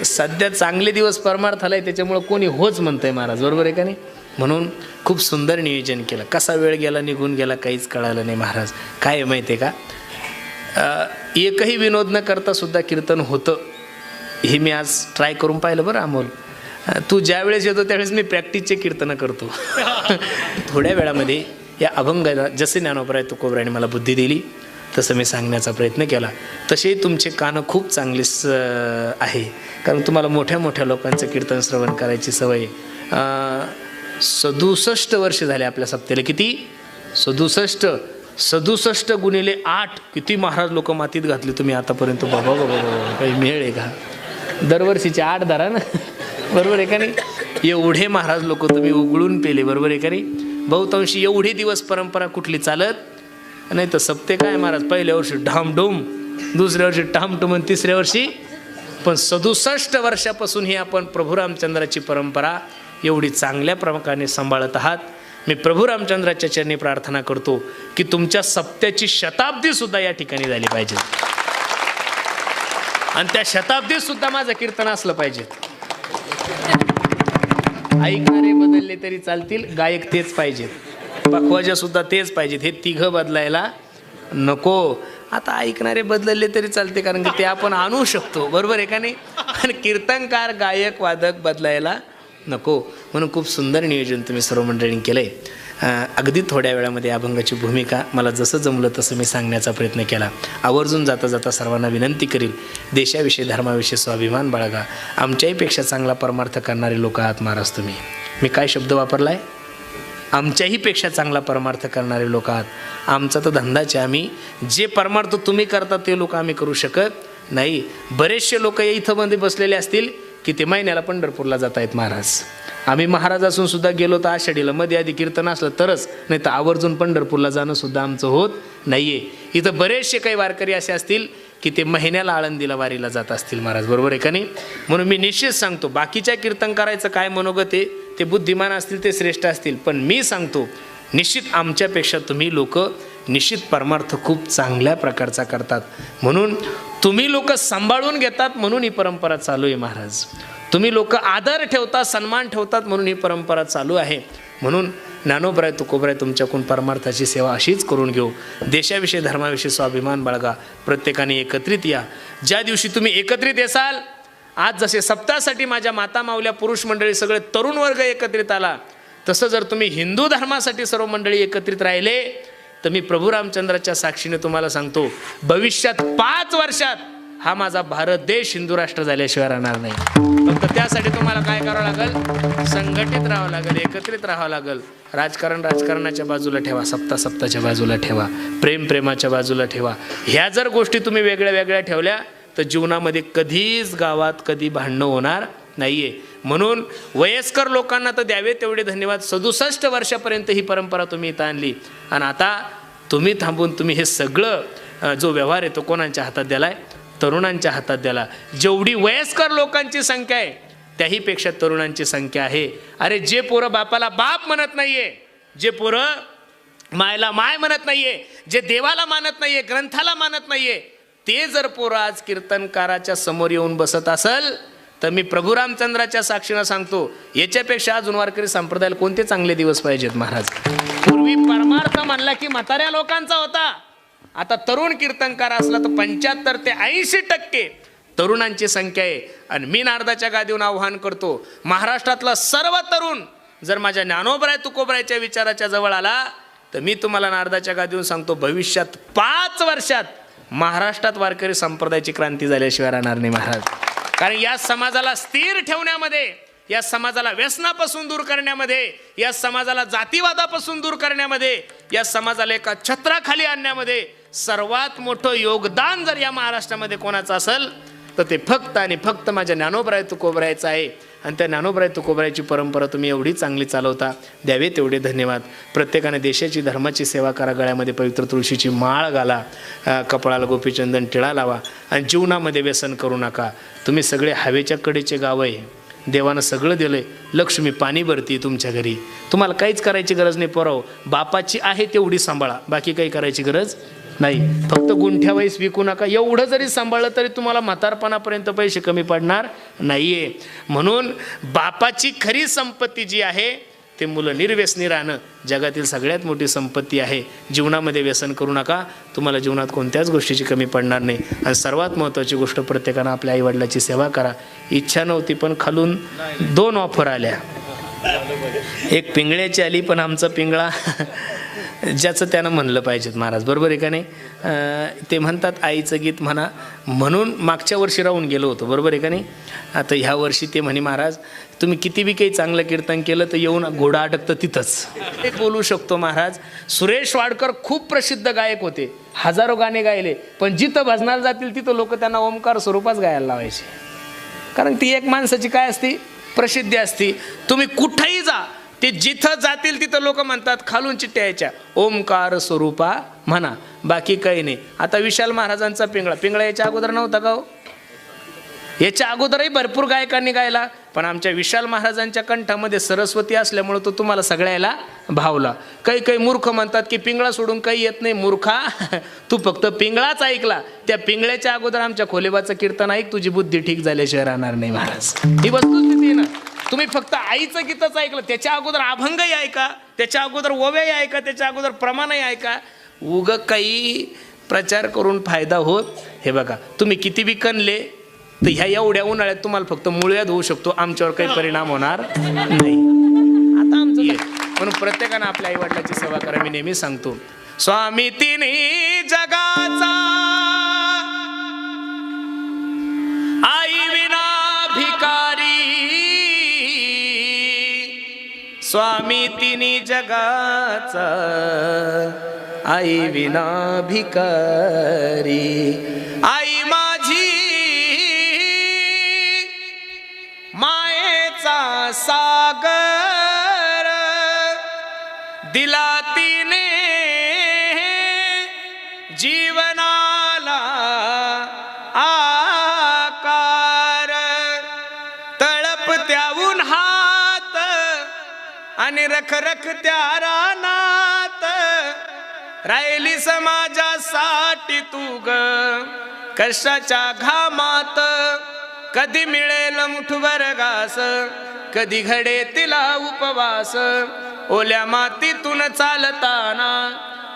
सध्या चांगले दिवस परमार्थाला आहे, त्याच्यामुळं कोणी होच म्हणतंय महाराज, बरोबर आहे का नाही? म्हणून खूप सुंदर नियोजन केलं. कसा वेळ गेला निघून गेला काहीच कळालं नाही महाराज. काय आहे माहिती आहे का, एकही विनोद न करता सुद्धा कीर्तन होतं. हे मी आज ट्राय करून पाहिलं. बरं अमोल, तू ज्या वेळेस येतो त्यावेळेस मी प्रॅक्टिसचे कीर्तनं करतो. थोड्या वेळामध्ये या अभंगाला जसे ज्ञानोबराय तुकोबरायाने मला बुद्धी दिली तसं मी सांगण्याचा प्रयत्न केला. तसे तुमचे कानं खूप चांगले आहे, कारण तुम्हाला मोठ्या मोठ्या लोकांचं कीर्तन श्रवण करायची सवय. 67 वर्ष झाले आपल्या सप्तेला. किती? 67. 67 गुणिले 8 किती महाराज लोक मातीत घातले तुम्ही आतापर्यंत. बाबा बाबा, काही मेळ आहे का? दरवर्षीचे 8 धरा ना, बरोबर आहे का नाही? एवढे महाराज लोक तुम्ही उघडून पेले, बरोबर आहे का नाही? बहुतांशी एवढे दिवस परंपरा कुठली चालत नाही. तर सप्ते काय महाराज, पहिल्या वर्षी ढामढूम, दुसऱ्या वर्षी ढामढूम आणि तिसऱ्या वर्षी. पण 67 वर्षापासून ही आपण प्रभू रामचंद्राची परंपरा एवढी चांगल्या प्रकारे सांभाळत आहात. मी प्रभू रामचंद्राच्या चरणी प्रार्थना करतो की तुमच्या सप्त्याची शताब्दी सुद्धा या ठिकाणी झाली पाहिजे, आणि त्या शताब्दीत सुद्धा माझं कीर्तन असलं पाहिजे. ऐकणारे बदलले तरी चालतील, गायक तेच पाहिजेत, पखवाजा सुद्धा तेच पाहिजेत. हे 3 बदलायला नको. आता ऐकणारे बदलले तरी चालते, कारण की ते आपण आणू शकतो, बरोबर आहे का नाही? आणि कीर्तनकार, गायक, वादक बदलायला नको. म्हणून खूप सुंदर नियोजन तुम्ही सर्व मंडळींनी केलं आहे. अगदी थोड्या वेळामध्ये अभंगाची भूमिका मला जसं जमलं तसं मी सांगण्याचा प्रयत्न केला. आवर्जून जाता जाता सर्वांना विनंती करील, देशाविषयी धर्माविषयी स्वाभिमान बाळगा. आमच्याहीपेक्षा चांगला परमार्थ करणारे लोक आहात महाराज तुम्ही. मी काय शब्द वापरला आहे? आमच्याहीपेक्षा चांगला परमार्थ करणारे लोक आहात. आमचा तर धंदाच आहे. आम्ही जे परमार्थ तुम्ही करता ते लोक आम्ही करू शकत नाही. बरेचसे लोक इथं मध्ये बसलेले असतील की ते महिन्याला पंढरपूरला जात आहेत महाराज. आम्ही महाराज असून सुद्धा गेलो तर आषाढीला मध्ये आधी कीर्तन असलं तरच, नाही तर आवर्जून पंढरपूरला जाणं सुद्धा आमचं होत नाहीये. इथं बरेचसे काही वारकरी असे असतील की ते महिन्याला आळंदीला वारीला जात असतील महाराज, बरोबर आहे का नाही? म्हणून मी निश्चित सांगतो, बाकीच्या कीर्तन करायचं काय मनोगत आहे ते बुद्धिमान असतील, ते श्रेष्ठ असतील, पण मी सांगतो निश्चित आमच्यापेक्षा तुम्ही लोक निश्चित परमार्थ खूप चांगल्या प्रकारचा करतात. म्हणून तुम्ही लोक सांभाळून घेतात म्हणून ही परंपरा चालू आहे महाराज. तुम्ही लोक आदर ठेवतात, सन्मान ठेवतात म्हणून ही परंपरा चालू आहे. म्हणून ज्ञानोबराय तुकोबराय तुमच्याकडून परमार्थाची सेवा अशीच करून घेऊ. देशाविषयी धर्माविषयी स्वाभिमान बाळगा. प्रत्येकाने एकत्रित या. ज्या दिवशी तुम्ही एकत्रित येसाल आज जसे सप्ताहासाठी माझ्या माता माऊल्या पुरुष मंडळी सगळे तरुण वर्ग एकत्रित आला, तसं जर तुम्ही हिंदू धर्मासाठी सर्व मंडळी एकत्रित राहिले तर मी प्रभू रामचंद्राच्या साक्षीने तुम्हाला सांगतो, भविष्यात 5 वर्षात हा माझा भारत देश हिंदू राष्ट्र झाल्याशिवाय राहणार नाही. फक्त त्यासाठी तुम्हाला काय करावं लागेल? संघटित राहावं लागेल, एकत्रित राहावं लागेल. राजकारण राजकारणाच्या बाजूला ठेवा, सप्ताच्या बाजूला ठेवा, प्रेमाच्या बाजूला ठेवा. ह्या जर गोष्टी तुम्ही वेगळ्या वेगळ्या ठेवल्या तर जीवनामध्ये कधीच गावात कधी भांडणं होणार नाहीये. म्हणून वयस्कर लोकांना तर द्यावे तेवढे धन्यवाद. 67 वर्षापर्यंत ही परंपरा तुम्ही इथं आणली आणि आता तुम्ही थांबून तुम्ही हे सगळं जो व्यवहार आहे तो कोणाच्या हातात द्यालाय? तरुणांच्या हातात द्याला. जेवढी वयस्कर लोकांची संख्या आहे त्याहीपेक्षा तरुणांची संख्या आहे. अरे जे पोरं बापाला बाप म्हणत नाहीये, जे पोरं मायला माय म्हणत नाहीये, जे देवाला मानत नाहीये, ग्रंथाला मानत नाहीये, ते जर पोरं आज कीर्तनकाराच्या समोर येऊन बसत असेल तर मी प्रभू रामचंद्राच्या साक्षीनं सांगतो, याच्यापेक्षा अजून वारकरी संप्रदायाला कोणते चांगले दिवस पाहिजेत महाराज. पूर्वी परमार्थ म्हणला की म्हाताऱ्या लोकांचा होता, आता तरुण कीर्तनकार असला तर 75 ते 80% तरुणांची संख्या आहे. आणि मी नारदाच्या गादीवरून आव्हान करतो, महाराष्ट्रातला सर्व तरुण जर माझ्या ज्ञानोबराय तुकोबरायच्या विचाराच्या जवळ आला तर मी तुम्हाला नारदाच्या गादीवरून सांगतो, भविष्यात 5 वर्षात महाराष्ट्रात वारकरी संप्रदायाची क्रांती झाल्याशिवाय राहणार नाही महाराज. कारण या समाजाला स्थिर ठेवण्यामध्ये, या समाजाला व्यसनापासून दूर करण्यामध्ये, या समाजाला जातीवादापासून दूर करण्यामध्ये, या समाजाला एका छत्राखाली आणण्यामध्ये सर्वात मोठं योगदान जर या महाराष्ट्रामध्ये कोणाचं असेल तर ते फक्त आणि फक्त माझ्या ज्ञानोबराय तुकोबरायचं आहे. आणि त्या ज्ञानोबराय तुकोबरायची परंपरा तुम्ही एवढी चांगली चालवता, द्यावे तेवढे धन्यवाद. प्रत्येकाने देशाची धर्माची सेवा करा, गळ्यामध्ये पवित्र तुळशीची माळ घाला, कपाळाला गोपीचंदन टिळा लावा आणि जीवनामध्ये व्यसन करू नका. तुम्ही सगळे हवेच्या कडेचे गाव आहे, देवानं सगळं दिलंय. लक्ष्मी पाणी भरती तुमच्या घरी, तुम्हाला काहीच करायची गरज नाही. पोराव, बापाची आहे तेवढी सांभाळा, बाकी काही करायची गरज नाही. फक्त गुंठ्या वाईस विकू नका. एवढं जरी सांभाळलं तरी तुम्हाला म्हातारपणापर्यंत पैसे कमी पडणार नाहीये. म्हणून बापाची खरी संपत्ती जी आहे ते मुलं निर्व्यसनी राहणं जगातील सगळ्यात मोठी संपत्ती आहे. जीवनामध्ये व्यसन करू नका, तुम्हाला जीवनात कोणत्याच गोष्टीची कमी पडणार नाही. आणि सर्वात महत्त्वाची गोष्ट, प्रत्येकानं आपल्या आईवडिलाची सेवा करा. इच्छा नव्हती पण खालून 2 ऑफर आल्या. एक पिंगळ्याची आली, पण आमचा पिंगळा ज्याचं त्यानं म्हणलं पाहिजेत महाराज, बरोबर आहे का नाही? ते म्हणतात आईचं गीत म्हणा, म्हणून मागच्या वर्षी राहून गेलो होतो, बरोबर आहे का नाही? आता ह्या वर्षी ते म्हणे महाराज तुम्ही किती बी काही चांगलं कीर्तन केलं तर येऊन घोडा अडकतं तिथंच. ते बोलू शकतो महाराज. सुरेश वाडकर खूप प्रसिद्ध गायक होते, हजारो गाणे गायले, पण जिथं भजनाला जातील तिथं लोक त्यांना ओमकार स्वरूपाच गायला लावायचे. कारण ती एक माणसाची काय असती, प्रसिद्धी असती. तुम्ही कुठंही जा, ते जिथं जातील तिथं लोक म्हणतात खालून चिठ्ठ्या यायच्या, ओमकार स्वरूपा म्हणा, बाकी काही नाही. आता विशाल महाराजांचा पिंगळा याच्या अगोदर नव्हता का हो? याच्या अगोदरही भरपूर गायकांनी गायला, पण आमच्या विशाल महाराजांच्या कंठामध्ये सरस्वती असल्यामुळे तो तुम्हाला सगळ्याला भावला. काही मूर्ख म्हणतात की पिंगळा सोडून काही येत नाही. मूर्खा, तू फक्त पिंगळाच ऐकला, त्या पिंगळ्याच्या अगोदर आमच्या खोलेबाचं कीर्तन ऐक, तुझी बुद्धी ठीक झाल्याशिवाय राहणार नाही महाराज. ही वस्तुस्थिती आहे ना. तुम्ही फक्त आईचं गीतच ऐकलं, त्याच्या अगोदर अभंगही ऐका, त्याच्या अगोदर ओव्याही ऐका, त्याच्या अगोदर प्रमाणही ऐका. उग काही प्रचार करून फायदा होत. हे बघा, तुम्ही किती बी कणले तर ह्या एवढ्या उन्हाळ्यात तुम्हाला फक्त मुळव्याध होऊ शकतो, आमच्यावर काही परिणाम होणार नाही. आता आमचं म्हणून प्रत्येकानं आपल्या आईवडिलाची सेवा करा. मी नेहमी सांगतो, स्वामी तिन्ही जगाचा आई विना भिकारी, स्वामी तिन्ही जगाचा आई विना भिकारी. आई माझी मायेचा सागर, दिला तिने जीवनाला आकार. तळपत्या उन्हात आणि रखरख त्या रानात, राहिली समाजासाठी तू ग कशाच्या घामात. कधी मिळेल मुठभर घास, कधी घडे तिला उपवास. ओल्या मातीतून चालताना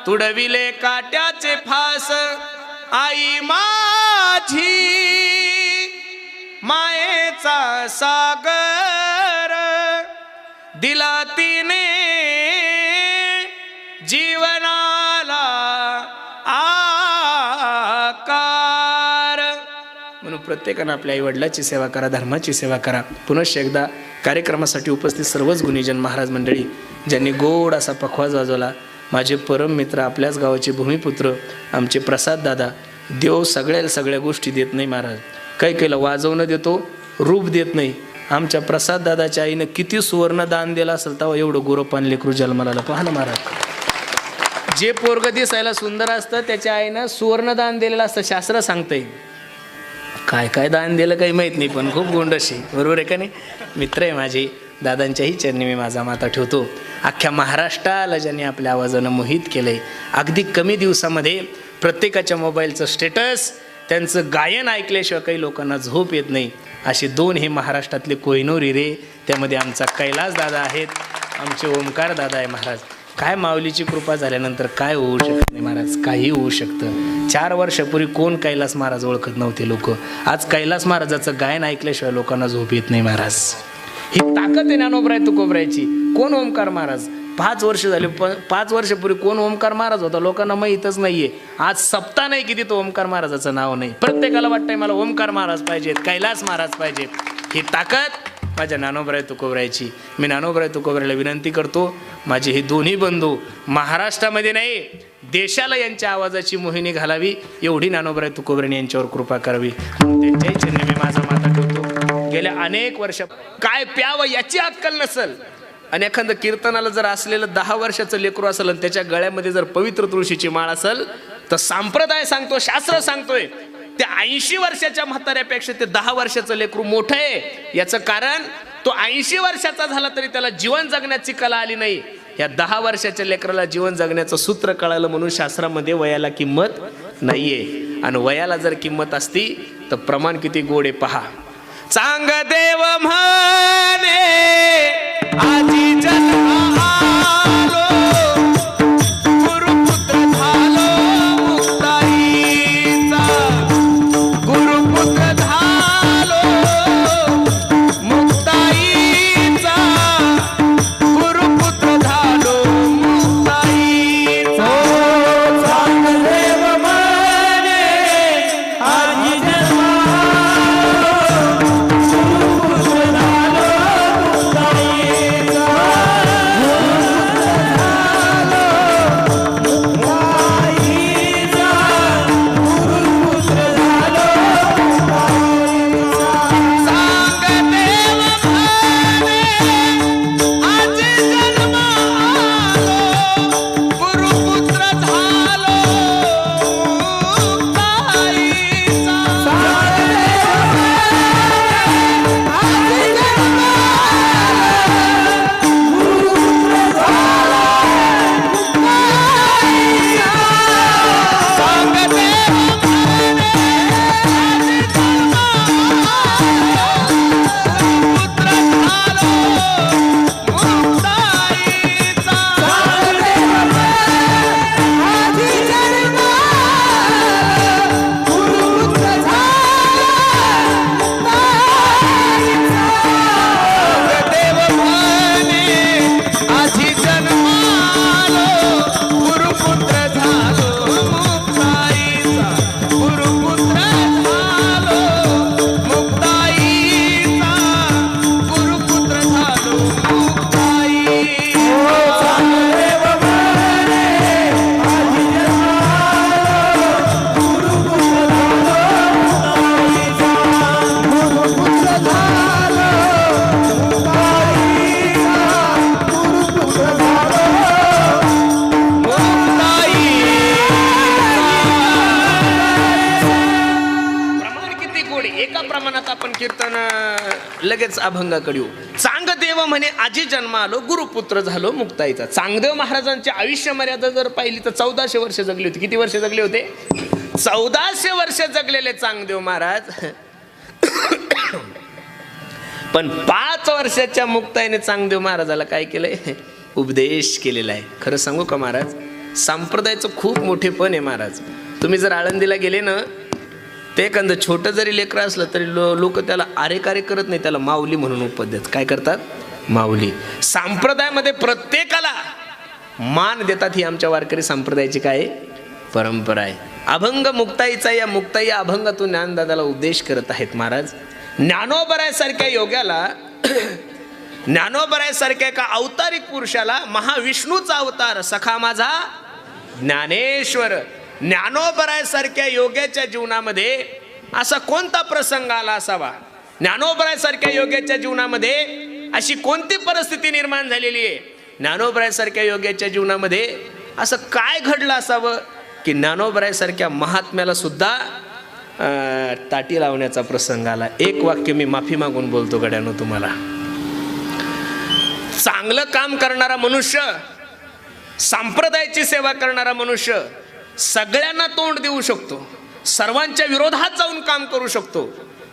तुडविले काट्याचे फास. आई माझी माये मायेचा सागर दिला तिने जीवनाला आकार. म्हणून प्रत्येकानं आपल्या आई वडिलाची सेवा करा, धर्माची सेवा करा. पुनश्च एकदा कार्यक्रमासाठी उपस्थित सर्वच गुणीजन महाराज मंडळी, ज्यांनी गोड असा पखवाज वाजवला, माझे परम मित्र, आपल्याच गावाचे भूमिपुत्र आमचे प्रसाद दादा. देव सगळ्या गोष्टी देत नाही महाराज, काही केलं वाजवणं देतो, रूप देत नाही. आमच्या प्रसाद दादाच्या आईनं किती सुवर्ण दान दिलं असेल तेव्हा एवढं गोरपान लेकरू जन्माला. पहा ना महाराज, जे पोरग दिसायला सुंदर असतं त्याच्या आईनं सुवर्ण दान दिलेलं असतं. शास्त्र सांगतंय, काय काय दान दिलं काही माहीत नाही, पण खूप गोंडशी. बरोबर आहे का नाही? मित्र आहे माझे, दादांच्याही चरणी मी माझा माथा ठेवतो. अख्ख्या महाराष्ट्राला ज्यांनी आपल्या आवाजानं मोहित केलंय, अगदी कमी दिवसामध्ये प्रत्येकाच्या मोबाईलचं स्टेटस, त्यांचं गायन ऐकल्याशिवाय काही लोकांना झोप येत नाही. असे दोन हे महाराष्ट्रातले कोहिनूर हिरे. त्यामध्ये आमचा कैलास दादा आहेत, आमचे ओमकार दादा आहे. महाराज, काय माऊलीची कृपा झाल्यानंतर काय होऊ शकत नाही महाराज, काही होऊ शकतं. 4 वर्षापूर्वी कोण कैलास महाराज ओळखत नव्हते लोक. आज कैलास महाराजाचं गायन ऐकल्याशिवाय लोकांना झोप येत नाही महाराज. ही ताकद आहे ज्ञानोबराय तुकोबरायची. कोण ओमकार महाराज? 5 वर्ष झाले. 5 वर्षापूर्वी कोण ओमकार महाराज होता लोकांना माहीतच नाहीये. आज सप्ताह नाही की तिथं ओमकार महाराजाचं नाव नाही. प्रत्येकाला वाटतंय मला ओमकार महाराज पाहिजेत, कैलास महाराज पाहिजे. ही ताकद माझ्या ज्ञानोबराय तुकोबरायची. मी ज्ञानोबराय तुकोबरायला विनंती करतो, माझे हे दोन्ही बंधू महाराष्ट्रामध्ये नाही देशाला यांच्या आवाजाची मोहिनी घालावी, एवढी ज्ञानोबराय तुकोबरायने यांच्यावर कृपा करावी. त्यांच्याही चरणी मी माझा माथा ठेवतो. गेल्या अनेक वर्ष काय प्यावं याची अक्कल नसल, आणि एखादं कीर्तनाला जर असलेलं 10 वर्षाचं लेकरू असेल आणि त्याच्या गळ्यामध्ये जर पवित्र तुळशीची माळ असेल, तर संप्रदाय सांगतो, शास्त्र सांगतोय त्या 80 वर्षाच्या म्हाताऱ्यापेक्षा ते 10 वर्षाचं लेकरू मोठं आहे. याचं कारण तो 80 वर्षाचा झाला तरी त्याला जीवन जगण्याची कला आली नाही. या 10 वर्षाच्या लेकराला जीवन जगण्याचं सूत्र कळालं, म्हणून शास्त्रामध्ये वयाला किंमत नाहीये. आणि वयाला जर किंमत असती तर प्रमाण किती गोड आहे पहा. चांग देव म्हणे आजी जन्म आलो, गुरुपुत्र झालो मुक्ताईचा, गुरुपुत्र झालो मुक्ताईचा, गुरुपुत्र झालो मुक्ताईचा. चांग देव म्हणे आजी जन्म लगेच अभंगाकडे येऊ. चांगदेव म्हणे आजी जन्म आलो, गुरुपुत्र झालो मुक्ताईचा. चांगदेव महाराजांची आयुष्य मर्यादा जर पाहिली तर 1400 वर्ष जगले होते. किती वर्ष जगले होते? 1400 वर्ष जगलेले चांगदेव महाराज. पण 5 वर्षाच्या मुक्ताईने चांगदेव महाराजाला काय केलंय? उपदेश केलेला आहे. खरं सांगू का महाराज, संप्रदायाचं खूप मोठेपण आहे महाराज. तुम्ही जर आळंदीला गेले ना ते एखादं छोटं जरी लेकरं असलं तरी लोक त्याला आरेकारे करत नाही, त्याला माऊली म्हणून उपदेत. काय करतात? माऊली. संप्रदायामध्ये प्रत्येकाला मान देतात. ही आमच्या वारकरी संप्रदायाची काय परंपरा आहे. अभंग मुक्ताईचा, या मुक्ताई अभंगातून ज्ञानदादाला उपदेश करत आहेत महाराज. ज्ञानोबरायासारख्या योग्याला, ज्ञानोबरायासारख्या एका अवतारिक पुरुषाला महाविष्णूचा अवतार सखा माझा ज्ञानेश्वर. ज्ञानोबरायासारख्या योग्याच्या जीवनामध्ये असा कोणता प्रसंग आला असावा, ज्ञानोबरायासारख्या योग्याच्या जीवनामध्ये अशी कोणती परिस्थिती निर्माण झालेली आहे, ज्ञानोबरायासारख्या योग्याच्या जीवनामध्ये असं काय घडलं असावं की ज्ञानोबरायासारख्या महात्म्याला सुद्धा ताटी लावण्याचा प्रसंग आला. एक वाक्य मी माफी मागून बोलतो गड्यानो तुम्हाला. चांगलं काम करणारा मनुष्य, संप्रदायाची सेवा करणारा मनुष्य सगळ्यांना तोंड देऊ शकतो, सर्वांच्या विरोधात जाऊन काम करू शकतो,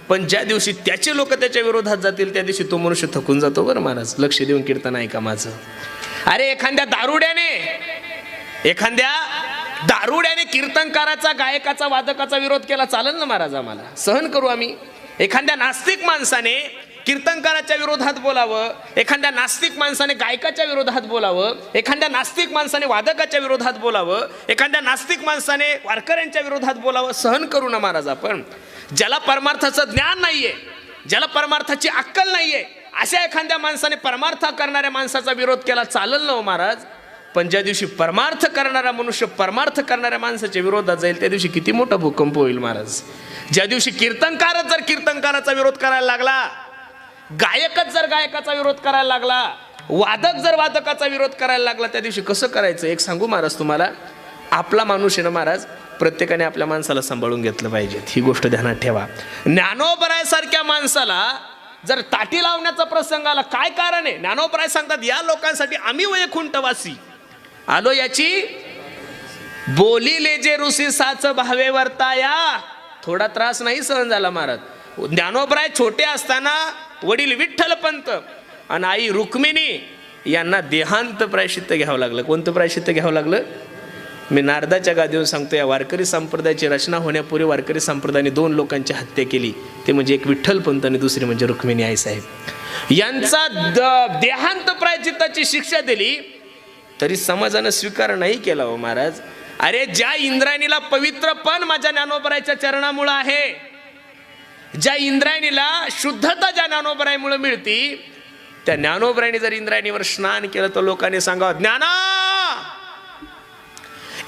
पण ज्या दिवशी त्याचे लोक त्याच्या विरोधात जातील त्या दिवशी तो मनुष्य थकून जातो. बरं महाराज, लक्ष देऊन कीर्तन ऐका माझं. अरे एखाद्या दारुड्याने कीर्तनकाराचा, गायकाचा, वादकाचा विरोध केला चालेल ना महाराज, आम्हाला सहन करू आम्ही. एखाद्या नास्तिक माणसाने कीर्तनकाराच्या विरोधात बोलावं, एखाद्या नास्तिक माणसाने गायकाच्या विरोधात बोलावं, एखाद्या नास्तिक माणसाने वादकाच्या विरोधात बोलावं, एखाद्या नास्तिक माणसाने वारकऱ्यांच्या विरोधात बोलावं, सहन करू ना महाराज आपण. ज्याला परमार्थाचं ज्ञान नाहीये, ज्याला परमार्थाची अक्कल नाहीये, अशा एखाद्या माणसाने परमार्थ करणाऱ्या माणसाचा विरोध केला चालेल ना महाराज. पण ज्या दिवशी परमार्थ करणारा मनुष्य परमार्थ करणाऱ्या माणसाच्या विरोधात जाईल त्या दिवशी किती मोठा भूकंप होईल महाराज. ज्या दिवशी कीर्तनकारच जर कीर्तनकाराचा विरोध करायला लागला, गायकच जर गायकाचा विरोध करायला लागला, वादक जर वादकाचा विरोध करायला लागला, त्या दिवशी कसं करायचं? एक सांगू महाराज तुम्हाला, आपला माणूस आहे ना महाराज, प्रत्येकाने आपल्या माणसाला सांभाळून घेतलं पाहिजे. ही गोष्ट ध्यानात ठेवा. ज्ञानोबरायासारख्या माणसाला जर ताटी लावण्याचा प्रसंग आला, काय कारण आहे? ज्ञानोबराय सांगतात, या लोकांसाठी आम्ही वैकुंठवासी आलो, याची बोली लेजे ऋषी साच भावे वर्ताया. थोडा त्रास नाही सहन झाला महाराज. ज्ञानोबराय छोटे असताना वडील विठ्ठलपंत आणि आई रुक्मिणी यांना देहांत प्रायश्चित्त घ्यावं लागलं. कोणतं प्रायश्चित्त घ्यावं लागलं? मी नारदाच्या गादीवर सांगतो. या वारकरी संप्रदायाची रचना होण्यापूर्वी वारकरी संप्रदायाने 2 लोकांची हत्या केली. ते म्हणजे एक विठ्ठलपंत आणि दुसरी म्हणजे रुक्मिणी आई साहेब. यांचा देहांत प्रायश्चित्ताची शिक्षा दिली तरी समाजानं स्वीकार नाही केला हो महाराज. अरे ज्या इंद्रायणीला पवित्रपण माझ्या ज्ञानोबरायाच्या चरणामुळे आहे, ज्या इंद्रायणीला शुद्धता ज्या ज्ञानोबरायामुळे मिळती, त्या ज्ञानोबरायाने जर इंद्रायणीवर स्नान केलं तर लोकांनी सांगावं, ज्ञाना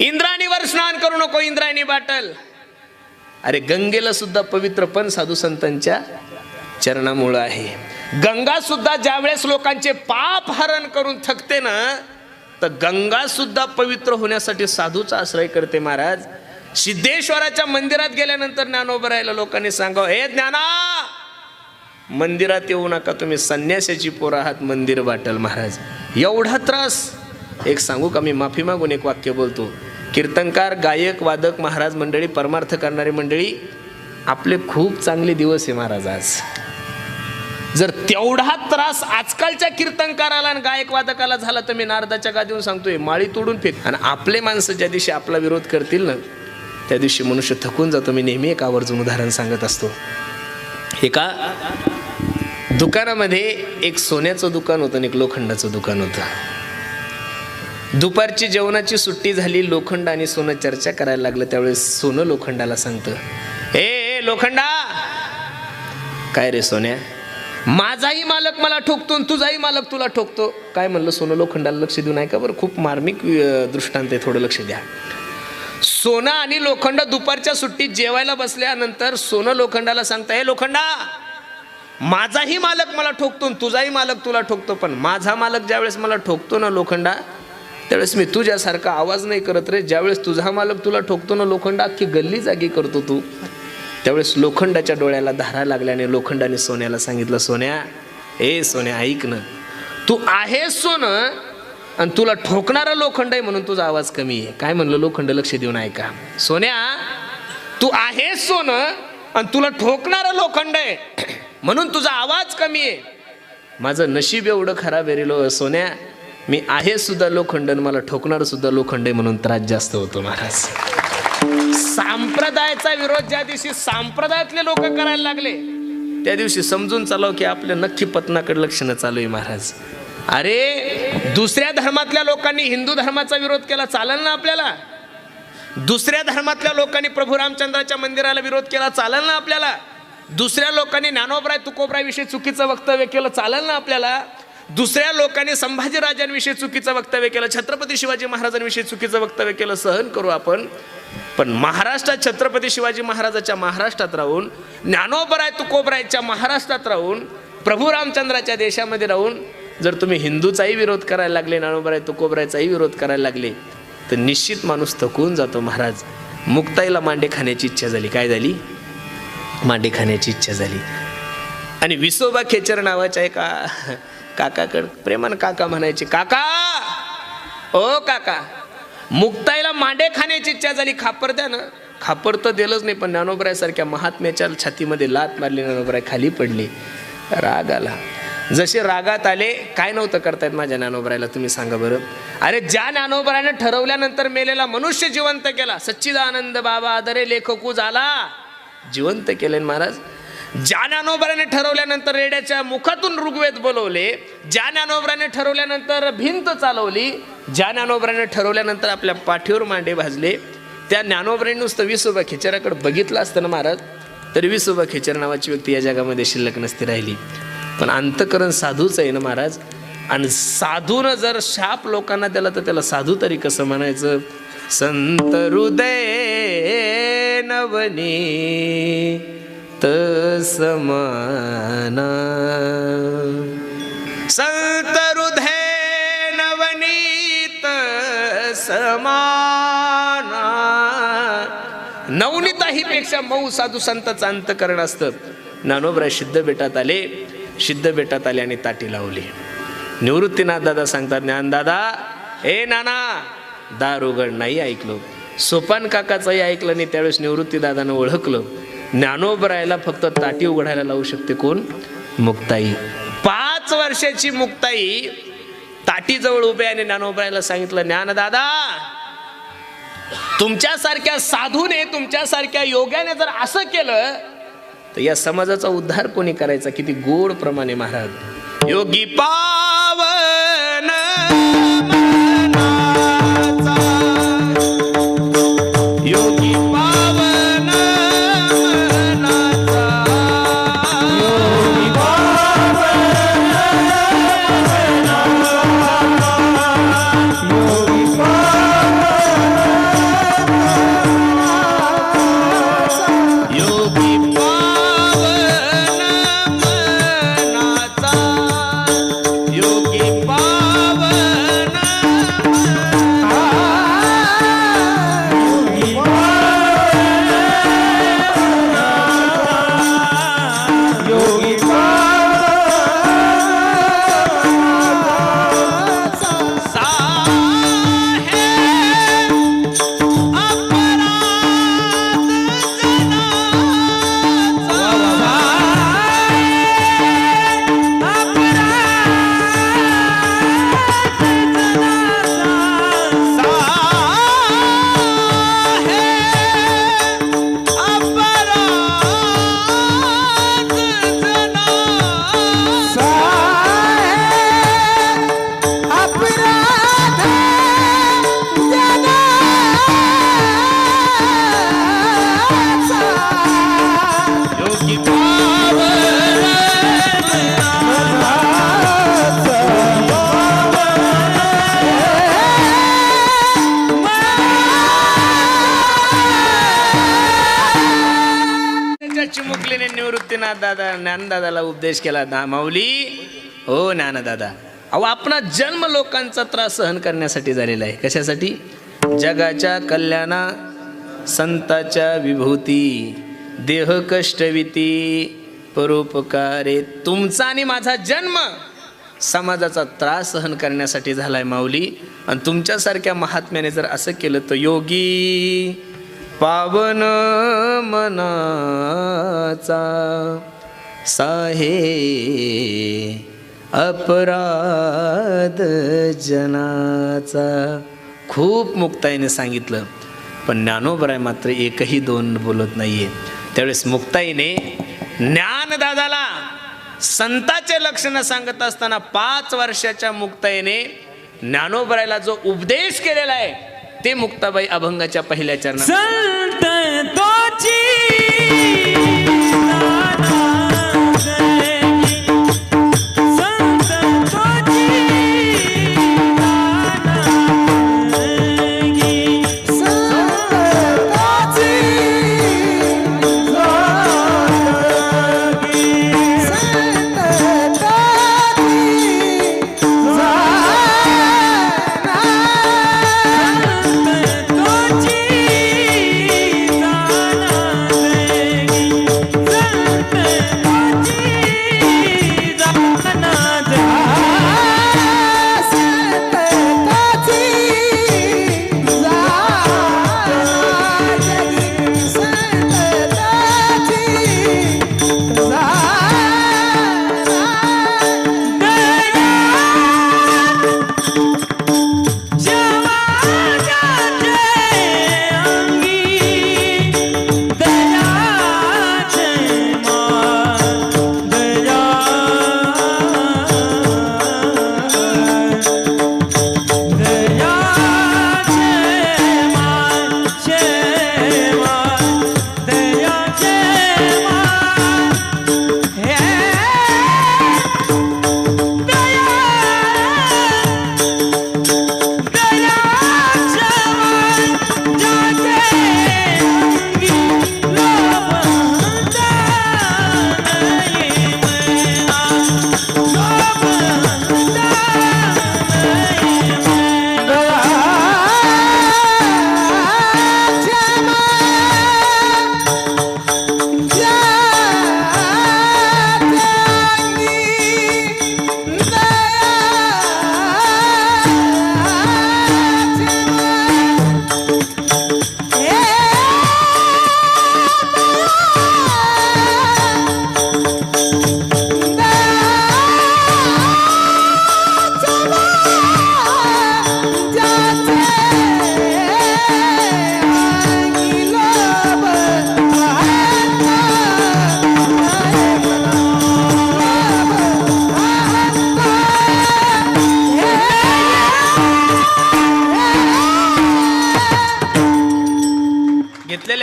इंद्रायणीवर स्नान करू नको, इंद्रायणी बाटल. अरे गंगेला सुद्धा पवित्रपण साधू संतांच्या चरणामुळे आहे. गंगा सुद्धा ज्यावेळेस लोकांचे पाप हरण करून थकते ना, तर गंगा सुद्धा पवित्र होण्यासाठी साधूचा आश्रय करते महाराज. सिद्धेश्वराच्या मंदिरात गेल्यानंतर ज्ञानोबरायाला लोकांनी सांगावं, हे ज्ञाना मंदिरात येऊ नका, तुम्ही संन्यासाची पोरं आहात, मंदिर बाटल. महाराज एवढा त्रास. एक सांगू का, मी माफी मागून एक वाक्य बोलतो. कीर्तनकार, गायक, वादक, महाराज मंडळी, परमार्थ करणारी मंडळी, आपले खूप चांगले दिवस आहे महाराज आज. जर तेवढा त्रास आजकालच्या कीर्तनकाराला आणि गायक वादकाला झाला तर मी नारदाच्या गादीवर सांगतोय, माळी तोडून फेक. आणि आपले माणसं ज्या दिवशी आपला विरोध करतील ना, त्या दिवशी मनुष्य थकून जातो. मी नेहमी एक आवर्जून उदाहरण सांगत असतो. एका दुकानामध्ये एक सोन्याचं दुकान होतं आणि एक लोखंडाचं दुकान होतं. दुपारची जेवणाची सुट्टी झाली, लोखंड आणि सोनं चर्चा करायला लागलं. त्यावेळेस सोनं लोखंडाला सांगतं, ए लोखंडा, काय रे सोन्या, माझाही मालक मला ठोकतो, तुझाही मालक तुला ठोकतो. काय म्हणलं सोनं लोखंडाला? लक्ष देऊन ऐका बरं, खूप मार्मिक दृष्टांत आहे, थोडं लक्ष द्या. सोनं आणि लोखंड दुपारच्या सुट्टीत जेवायला बसल्यानंतर सोनं लोखंडाला सांगतं, हे लोखंडा, माझाही मालक मला ठोकतो, तुझाही मालक तुला ठोकतो, पण माझा मालक ज्यावेळेस मला ठोकतो ना लोखंडा, त्यावेळेस मी तुझ्यासारखा आवाज नाही करत रे. ज्यावेळेस तुझा मालक तुला ठोकतो ना लोखंडा, अख्खी गल्ली जागी करतो तू. त्यावेळेस लोखंडाच्या डोळ्याला धारा लागल्याने लोखंडाने सोन्याला सांगितलं, सोन्या, ए सोन्या, ऐक ना, तू आहेस सोनं आणि तुला ठोकणारा लोखंड आहे म्हणून तुझा आवाज कमी आहे. काय म्हणलं लोखंड? लक्ष देऊन ऐका. सोन्या, तू आहेस सोनं आणि तुला ठोकणारा लोखंड आहे म्हणून तुझा आवाज कमी आहे. माझं नशीब एवढं खराब आहे रे सोन्या, मी आहे सुद्धा लोखंड आणि मला ठोकणार सुद्धा लोखंड आहे म्हणून त्रास जास्त होतो महाराज. संप्रदायाचा विरोध ज्या दिवशी संप्रदायातले लोक करायला लागले त्या दिवशी समजून चालव की आपल्या नक्की पतनाकडे लक्ष न चालू आहे महाराज. अरे दुसऱ्या धर्मातल्या लोकांनी हिंदू धर्माचा विरोध केला चालेल ना आपल्याला? दुसऱ्या धर्मातल्या लोकांनी प्रभू रामचंद्राच्या मंदिराला विरोध केला चालेल ना आपल्याला? दुसऱ्या लोकांनी ज्ञानोबराय तुकोबरायविषयी चुकीचं वक्तव्य केलं चालेल ना आपल्याला? दुसऱ्या लोकांनी संभाजीराजांविषयी चुकीचं वक्तव्य केलं, छत्रपती शिवाजी महाराजांविषयी चुकीचं वक्तव्य केलं, सहन करू आपण. पण महाराष्ट्रात छत्रपती शिवाजी महाराजाच्या महाराष्ट्रात राहून, ज्ञानोबराय तुकोबरायच्या महाराष्ट्रात राहून, प्रभू रामचंद्राच्या देशामध्ये राहून जर तुम्ही हिंदूचाही विरोध करायला लागले, ज्ञानोबराय तुकोबरायचाही विरोध करायला लागले तर निश्चित माणूस थकून जातो महाराज. मुक्ताईला मांडे खाण्याची इच्छा झाली. काय झाली? मांडे खाण्याची इच्छा झाली. आणि विसोबा खेचर नावाच्या एका काकाकडे प्रेमान काका म्हणायचे, काका ओ काका, मुक्ताईला मांडे खाण्याची इच्छा झाली, खापर द्या ना. खापर तर दिलंच नाही, पण ज्ञानोबराय सारख्या महात्म्याच्या छातीमध्ये लात मारली, ज्ञानोबराय खाली पडले. राग आला. जसे रागात आले, काय नव्हतं करतायत माझ्या ज्ञानोबरायला तुम्ही सांगा बरं? अरे ज्या ज्ञानोबरायने ठरवल्यानंतर मेलेला मनुष्य जिवंत केला, सच्चिदानंद बाबा आदरे लेखकू झाला, जिवंत केले महाराज. ज्या ज्ञानोबराने ठरवल्यानंतर रेड्याच्या मुखातून ऋग्वेद बोलवले, ज्या ज्ञानोबराने ठरवल्यानंतर भिंत चालवली, ज्या ज्ञानोबराने ठरवल्यानंतर आपल्या पाठीवर मांडे भाजले, त्या ज्ञानोबराने नुसतं विसोबा खेचराकडे बघितलं असतं ना महाराज, तरी विसोबा खेचर नावाची व्यक्ती या जगामध्ये शिल्लक नसती राहिली. पण अंतकरण साधूच आहे ना महाराज. आणि साधूनं जर शाप लोकांना दिला तर त्याला साधू तरी कसं म्हणायचं? संत हृदय नवनी तसमाना, संत हृदय नवनीत समाना. नवनीता ही पेक्षा मऊ साधू संतांचं अंतकरण असतं. ज्ञानोबराय सिद्ध बेटात आले, सिद्ध बेटात आले आणि ताटी लावली. निवृत्तीनाथ दादा सांगतात, ज्ञान दादा, हे नाना, दार उघड. नाही ऐकलो. सोपान काकाचंही ऐकलं नाही. त्यावेळेस निवृत्ती दादानं ओळखलं, ज्ञानोबरायला फक्त ताटी उघडायला लावू शकते कोण? मुक्ताई. 5 वर्षाची मुक्ताई ताटीजवळ उभे आणि ज्ञानोबरायला सांगितलं, ज्ञान दादा, तुमच्यासारख्या साधूने, तुमच्यासारख्या योग्याने जर असं केलं तर या समाजाचा उद्धार कोणी करायचा? किती गोड प्रमाणे महाराज. योगी पावन मनाचा, योगी पावन मनाचा, योगी पावन मनाचा, योगी पावन, योगी निवृत्तीनाथ दादा ज्ञानदादाला उपदेश केला, माऊली हो ज्ञानदादा, अहो आपला जन्म लोकांचा त्रास सहन करण्यासाठी झालेला आहे. कशासाठी? जगाच्या कल्याणा, संताच्या विभूती, देह कष्टविती, परोपकारे. तुमचा आणि माझा जन्म समाजाचा त्रास सहन करण्यासाठी झालाय माऊली. आणि तुमच्यासारख्या महात्म्याने जर असं केलं तर योगी पावन मनाचा साहे अपराध जनाचा. खूप मुक्ताईने सांगितलं. पण ज्ञानोबराय मात्र एकही दोन बोलत नाहीये. त्यावेळेस मुक्ताईने ज्ञानदादाला संताचे लक्षण सांगत असताना 5 वर्षाच्या मुक्ताईने ज्ञानोबरायला जो उपदेश केलेला आहे ते मुक्ताबाई अभंगाच्या पहिल्या चरणात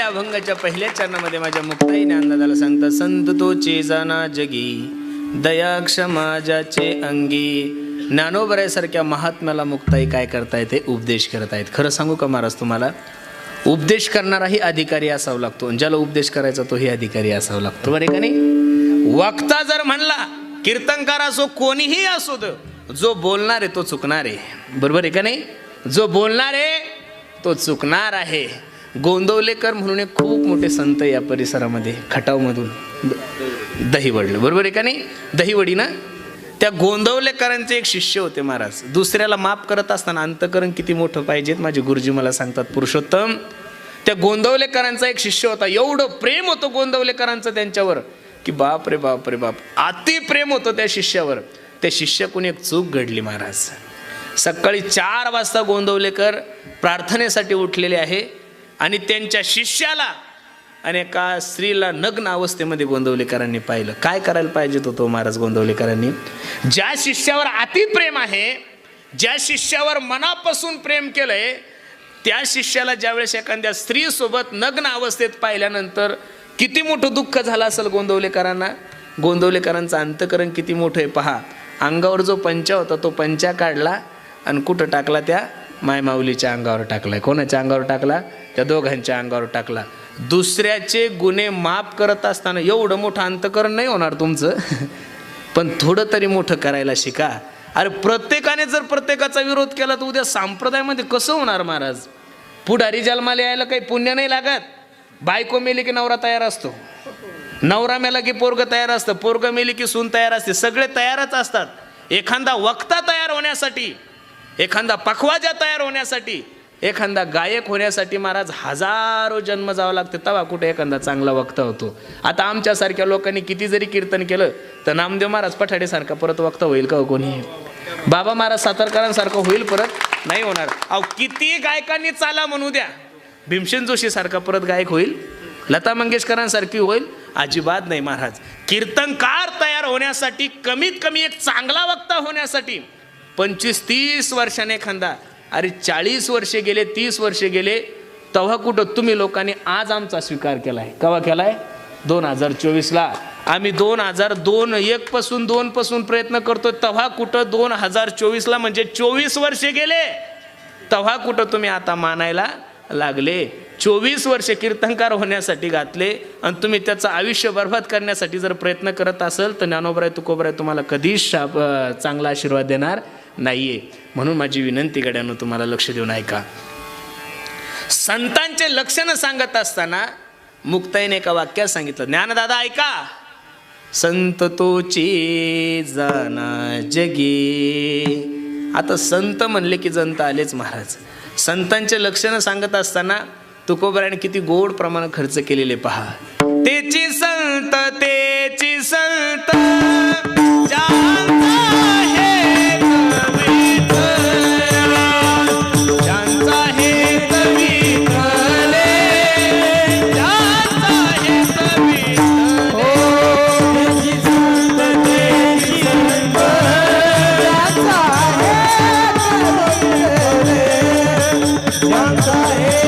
अभंगाच्या पहिल्या चरणामध्ये माझ्या मुक्ताई ज्ञानदादाला सांगतात, संत तोचे जाना जगी दया क्षमा ज्याचे अंगी. ज्ञानोबरायसारख्या महात्म्याला मुक्ताई काय करतायत ते उपदेश करतायत. खरं सांगू का महाराज तुम्हाला, उपदेश करणाराही अधिकारी असावा लागतो, ज्याला उपदेश करायचा तोही अधिकारी असावा लागतो. बरे का नाही? वक्ता जर म्हणला, कीर्तनकार असो कोणीही असो, जो बोलणार आहे तो चुकणार आहे. बरोबर आहे का नाही? जो बोलणार आहे तो चुकणार आहे. गोंदवलेकर म्हणून एक खूप मोठे संत या परिसरामध्ये खटावमधून दहीवडलं. बरोबर आहे का नाही? दहीवडी ना, त्या गोंदवलेकरांचे एक शिष्य होते महाराज. दुसऱ्याला माफ करत असताना अंतकरण किती मोठं पाहिजेत माझे गुरुजी मला सांगतात. पुरुषोत्तम, त्या गोंदवलेकरांचा एक शिष्य होता. एवढं प्रेम होतं गोंदवलेकरांचं त्यांच्यावर की बाप रे बाप रे बाप, अति प्रेम होतं त्या शिष्यावर. त्या शिष्याकडून एक चूक घडली महाराज. सकाळी 4 वाजता गोंदवलेकर प्रार्थनेसाठी उठलेले आहे आणि त्यांच्या शिष्याला आणि एका स्त्रीला नग्न अवस्थेमध्ये गोंदवलेकरांनी पाहिलं. काय करायला पाहिजे होतं महाराज गोंदवलेकरांनी? ज्या शिष्यावर अति प्रेम आहे, ज्या शिष्यावर मनापासून प्रेम केलंय, त्या शिष्याला ज्यावेळेस एखाद्या स्त्रीसोबत नग्न अवस्थेत पाहिल्यानंतर किती मोठं दुःख झालं असेल गोंदवलेकरांना. गोंदवलेकरांचं अंतकरण किती मोठं आहे पहा. अंगावर जो पंचा होता तो पंचा काढला आणि कुठं टाकला? त्या मायमाऊलीच्या अंगावर टाकलाय. कोणाच्या अंगावर टाकला? त्या दोघांच्या अंगावर टाकला. दुसऱ्याचे गुन्हे माफ करत असताना एवढं मोठं अंतकरण नाही होणार तुमचं, पण थोडं तरी मोठं करायला शिका. अरे प्रत्येकाने जर प्रत्येकाचा विरोध केला तर उद्या संप्रदायामध्ये कसं होणार महाराज? पुढारी जन्माला यायला काही पुण्य नाही लागत. बायको मेली की नवरा तयार असतो, नवरा मेला की पोरग तयार असतं, पोरग मेली की सून तयार असते, सगळे तयारच असतात. एखादा वक्ता तयार होण्यासाठी, एखादा पखवाजा तयार होण्यासाठी, एखादा गायक होण्यासाठी महाराज हजारो जन्म जावं लागतं, तेव्हा कुठे एखादा चांगला वक्ता होतो. आता आमच्यासारख्या लोकांनी किती जरी कीर्तन केलं तर नामदेव महाराज पठाडेसारखा परत वक्ता होईल का? कोणी बाबा महाराज सातारकरांसारखं होईल? परत नाही होणार. अहो किती गायकांनी चाला म्हणू द्या, भीमसेन जोशी सारखा परत गायक होईल, लता मंगेशकरांसारखी होईल? अजिबात नाही महाराज. कीर्तनकार तयार होण्यासाठी, कमीत कमी एक चांगला वक्ता होण्यासाठी 25-30 वर्षाने एखादा, अरे 40 वर्षे गेले, 30 वर्षे गेले, तेव्हा कुठं तुम्ही लोकांनी आज आमचा स्वीकार केलाय. केव्हा केलाय? 2024ला. आम्ही 2001 पासून 2 पासून प्रयत्न करतोय, तेव्हा कुठं 2024ला, म्हणजे 24 वर्षे गेले, तेव्हा कुठं तुम्ही आता मानायला लागले. 24 वर्षे कीर्तनकार होण्यासाठी घातले आणि तुम्ही त्याचं आयुष्य बर्बाद करण्यासाठी जर प्रयत्न करत असेल तर ज्ञानोबराय तुकोबराय तुम्हाला कधीच चांगला आशीर्वाद देणार नाहीये. म्हणून माझी विनंती गड्यानं तुम्हाला लक्ष देऊन ऐका. संतांचे लक्षण सांगत असताना मुक्ताईने एका वाक्यात सांगितलं, ज्ञानदादा ऐका, संत तोची जाना जगे. आता संत म्हणले की जनत आलेच महाराज. संतांचे लक्षण सांगत असताना तुकोबरायाने किती गोड प्रमाणात खर्च केलेले पहा. तेची संत ज्यांचा हेत विठ्ठल, ज्यांचा हेत विठ्ठल, ज्यांचा हेत विठ्ठल. तेची संत ज्यांचा हेत विठ्ठल, ज्यांचा हेत